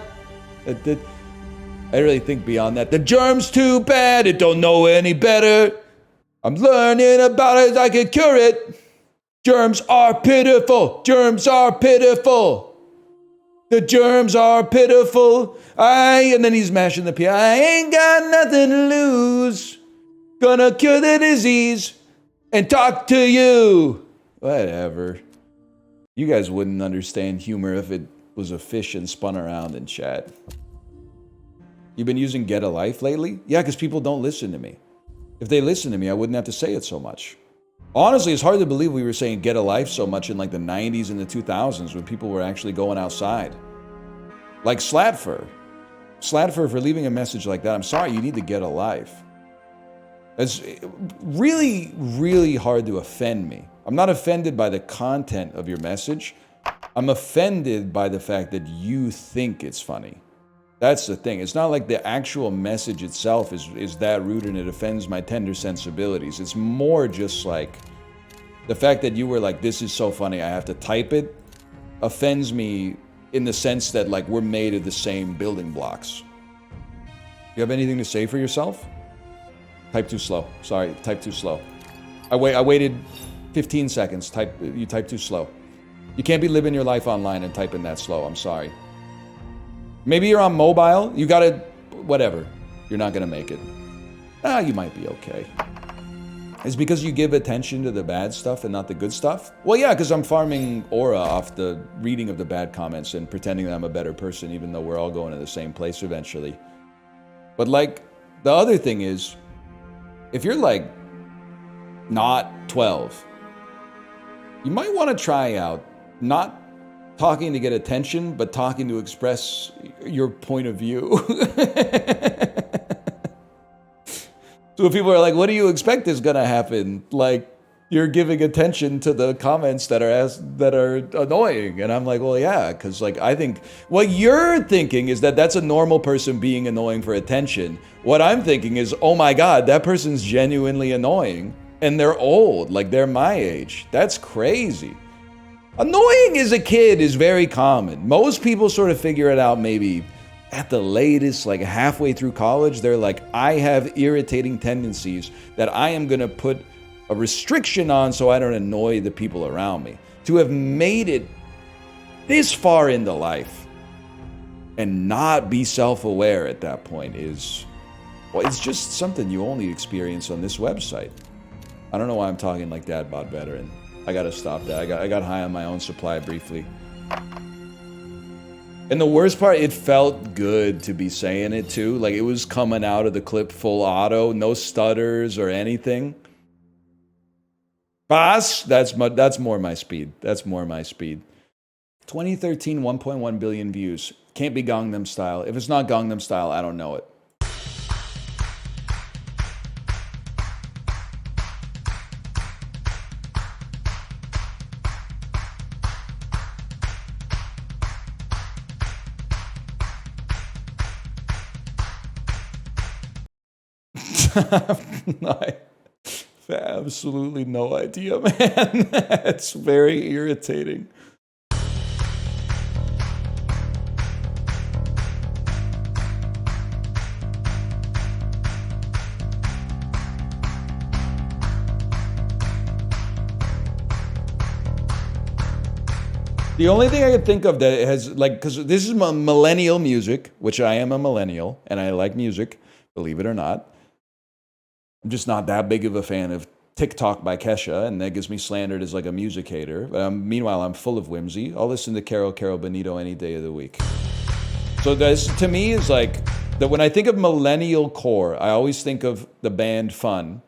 I really think beyond that. The germ's too bad, it don't know any better. I'm learning about it, I can cure it. Germs are pitiful. Germs are pitiful. The germs are pitiful. And then he's mashing the piano. I ain't got nothing to lose. Gonna cure the disease. and talk to you. Whatever. You guys wouldn't understand humor if it was a fish and spun around in chat. You've been using Get a Life lately? Yeah, because people don't listen to me. If they listen to me, I wouldn't have to say it so much. Honestly, it's hard to believe we were saying Get a Life so much in like the 90s and the 2000s when people were actually going outside. Like Slatfur. Slatfur, for leaving a message like that, I'm sorry, you need to get a life. It's really, really hard to offend me. I'm not offended by the content of your message. I'm offended by the fact that you think it's funny. That's the thing. It's not like the actual message itself is that rude and it offends my tender sensibilities. It's more just like the fact that you were like, this is so funny, I have to type it, offends me in the sense that like we're made of the same building blocks. You have anything to say for yourself? Type too slow. Sorry, type too slow. I waited 15 seconds. You type too slow. You can't be living your life online and typing that slow. I'm sorry. Maybe you're on mobile. You gotta, whatever. You're not gonna make it. You might be okay. It's because you give attention to the bad stuff and not the good stuff? Well, yeah, because I'm farming aura off the reading of the bad comments and pretending that I'm a better person, even though we're all going to the same place eventually. But like, the other thing is, if you're like not 12, you might want to try out not talking to get attention, but talking to express your point of view. So people are like, what do you expect is gonna happen? Like, you're giving attention to the comments that are annoying. And I'm like, well, yeah, because like I think what you're thinking is that that's a normal person being annoying for attention. What I'm thinking is, oh my God, that person's genuinely annoying and they're old, like they're my age. That's crazy. Annoying as a kid is very common. Most people sort of figure it out maybe at the latest, like halfway through college. They're like, I have irritating tendencies that I am gonna put a restriction on so I don't annoy the people around me. To have made it this far into life and not be self-aware at that point is, well, it's just something you only experience on this website. I don't know why I'm talking like that about veteran. I gotta stop that. I got high on my own supply briefly. And the worst part, it felt good to be saying it too. Like it was coming out of the clip full auto, no stutters or anything. Boss, that's more my speed. That's more my speed. 2013, 1.1 billion views. Can't be Gangnam Style. If it's not Gangnam Style, I don't know it. I have absolutely no idea, man. It's very irritating. The only thing I could think of that has, like, because this is millennial music, which I am a millennial, and I like music, believe it or not. I'm just not that big of a fan of TikTok by Kesha, and that gets me slandered as like a music hater. But meanwhile, I'm full of whimsy. I'll listen to Carol Benito any day of the week. So this, to me, is like, that when I think of millennial core, I always think of the band Fun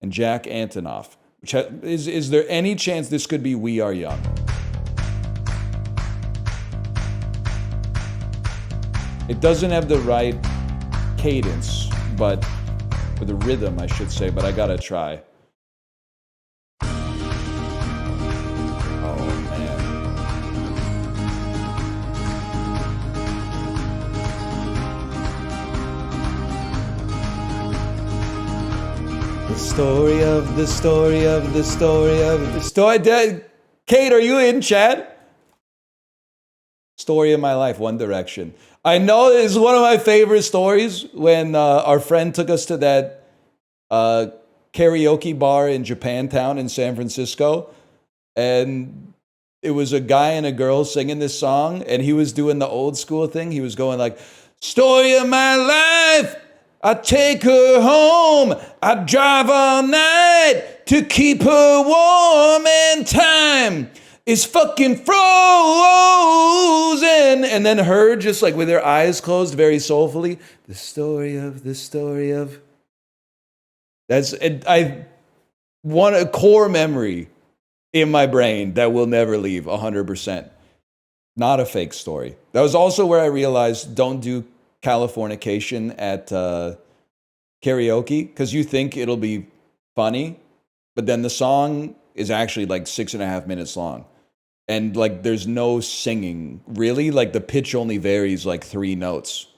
and Jack Antonoff. Is there any chance this could be We Are Young? It doesn't have the right cadence, but or the rhythm, I should say, but I gotta try. Oh man. The story. Kate, are you in chat? Story of my life, One Direction. I know it's one of my favorite stories when our friend took us to that karaoke bar in Japantown in San Francisco. And it was a guy and a girl singing this song. And he was doing the old school thing. He was going like, story of my life. I take her home. I drive all night to keep her warm, and time is fucking frozen. And then her just like with her eyes closed very soulfully. The story of. That's, I want a core memory in my brain that will never leave 100%. Not a fake story. That was also where I realized don't do Californication at karaoke, because you think it'll be funny, but then the song is actually like 6.5 minutes long. And like there's no singing. Really? Like the pitch only varies like 3 notes.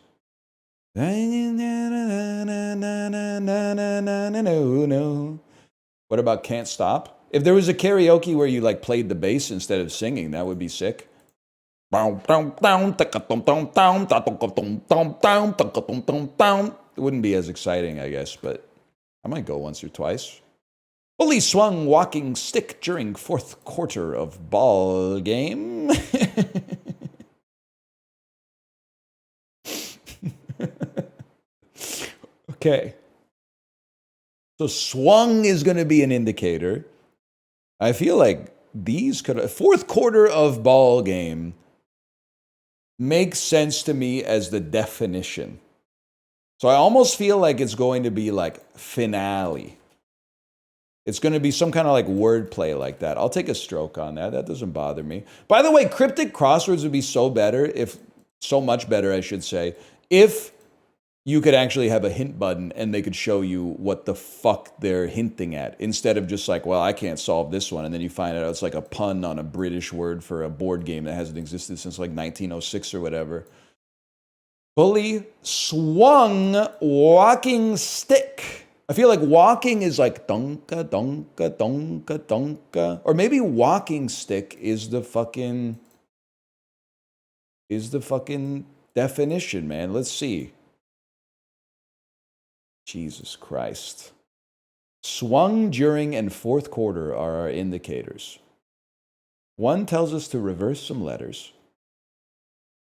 What about Can't Stop? If there was a karaoke where you like played the bass instead of singing, that would be sick. It wouldn't be as exciting, I guess, but I might go once or twice. Bully swung walking stick during 4th quarter of ball game. Okay. So swung is going to be an indicator. I feel like these could 4th quarter of ball game makes sense to me as the definition. So I almost feel like it's going to be like finale. It's going to be some kind of like wordplay like that. I'll take a stroke on that. That doesn't bother me. By the way, cryptic crosswords would be so much better, I should say, if you could actually have a hint button and they could show you what the fuck they're hinting at, instead of just like, well, I can't solve this one. And then you find out it's like a pun on a British word for a board game that hasn't existed since like 1906 or whatever. Bully swung walking stick. I feel like walking is like donka, donka, donka, donka. Or maybe walking stick is the fucking definition, man. Let's see. Jesus Christ. Swung during and 4th quarter are our indicators. One tells us to reverse some letters.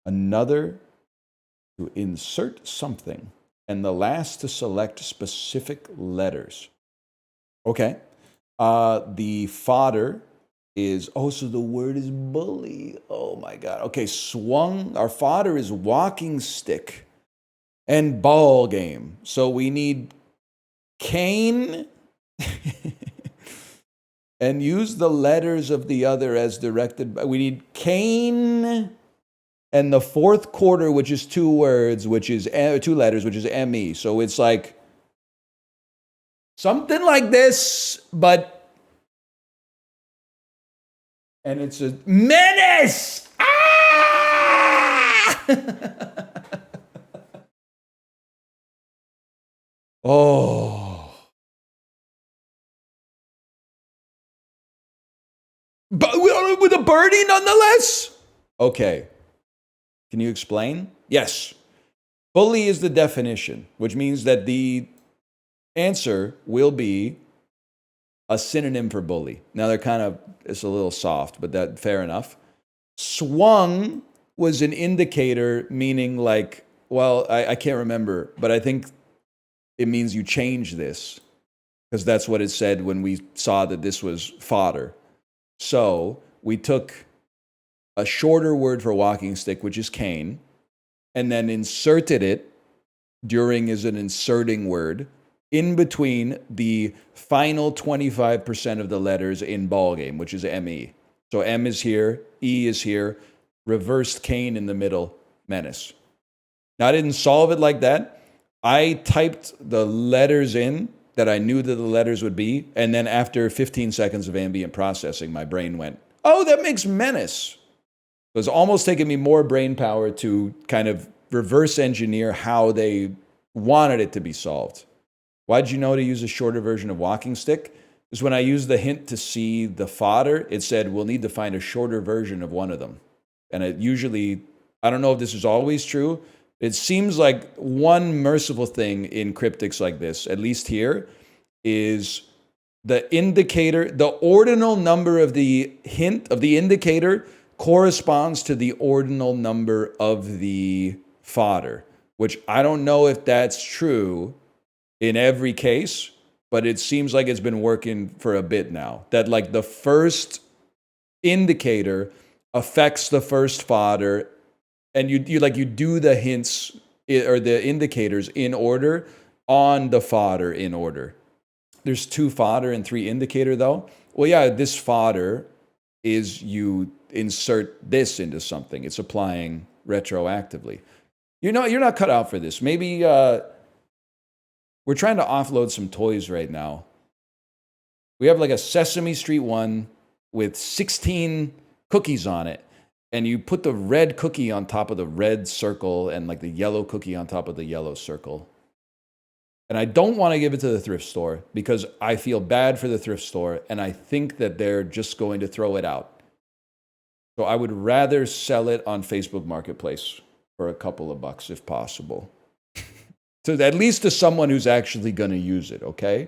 Another to insert something. And the last to select specific letters. Okay. The fodder is, so the word is bully. Oh my God. Okay, swung. Our fodder is walking stick. And ball game. So we need cane and use the letters of the other as directed by. We need cane and the 4th quarter, which is 2 words, which is 2 letters, which is ME. So it's like something like this, but. And it's a menace! Ah! Oh. But with a birdie nonetheless? Okay. Can you explain? Yes. Bully is the definition, which means that the answer will be a synonym for bully. Now it's a little soft, but that fair enough. Swung was an indicator, meaning like, well, I can't remember, but I think it means you change this, because that's what it said when we saw that this was fodder. So we took a shorter word for walking stick, which is cane, and then inserted it. During is an inserting word in between the final 25% of the letters in ball game, which is ME. So M is here, E is here, reversed cane in the middle, menace. Now I didn't solve it like that. I typed the letters in that I knew that the letters would be, and then after 15 seconds of ambient processing, my brain went, oh, that makes menace. It was almost taking me more brain power to kind of reverse engineer how they wanted it to be solved. Why did you know to use a shorter version of walking stick? Because when I used the hint to see the fodder, it said, we'll need to find a shorter version of one of them. And it usually, I don't know if this is always true. It seems like one merciful thing in cryptics like this, at least here, is the indicator, the ordinal number of the hint, of the indicator, corresponds to the ordinal number of the fodder. which I don't know if that's true in every case, but it seems like it's been working for a bit now. That like the first indicator affects the first fodder, and you do the hints or the indicators in order on the fodder in order. There's 2 fodder and 3 indicator though. Well, yeah, this fodder is you insert this into something. It's applying retroactively. You're not cut out for this. Maybe we're trying to offload some toys right now. We have like a Sesame Street one with 16 cookies on it. And you put the red cookie on top of the red circle and like the yellow cookie on top of the yellow circle. And I don't want to give it to the thrift store because I feel bad for the thrift store and I think that they're just going to throw it out. So I would rather sell it on Facebook Marketplace for a couple of bucks if possible. So at least to someone who's actually going to use it, okay?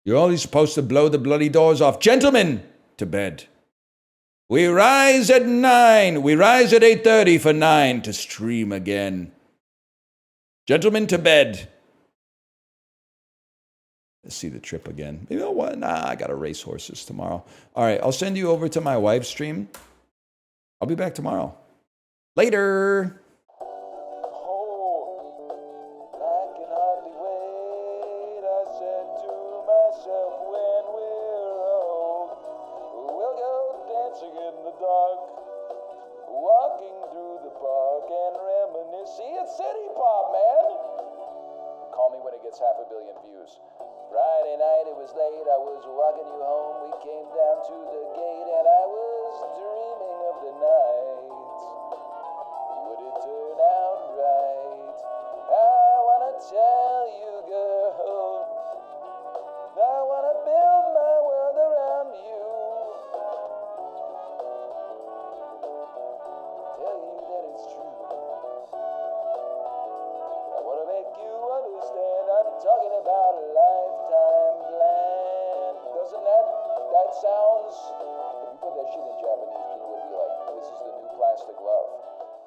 You're only supposed to blow the bloody doors off. Gentlemen, to bed. We rise at 9. We rise at 8:30 for 9 to stream again. Gentlemen, to bed. Let's see the trip again. You know what? Nah, I got to race horses tomorrow. All right, I'll send you over to my wife's stream. I'll be back tomorrow. Later. Friday night, it was late, I was walking you home. We came down to the gate and I was dreaming of the night. Would it turn out right? I wanna tell you, girl, I wanna build my world around you. Tell you that it's true. I wanna make you understand I'm talking about a lifetime plan. Doesn't that sounds, if you put that shit in Japanese,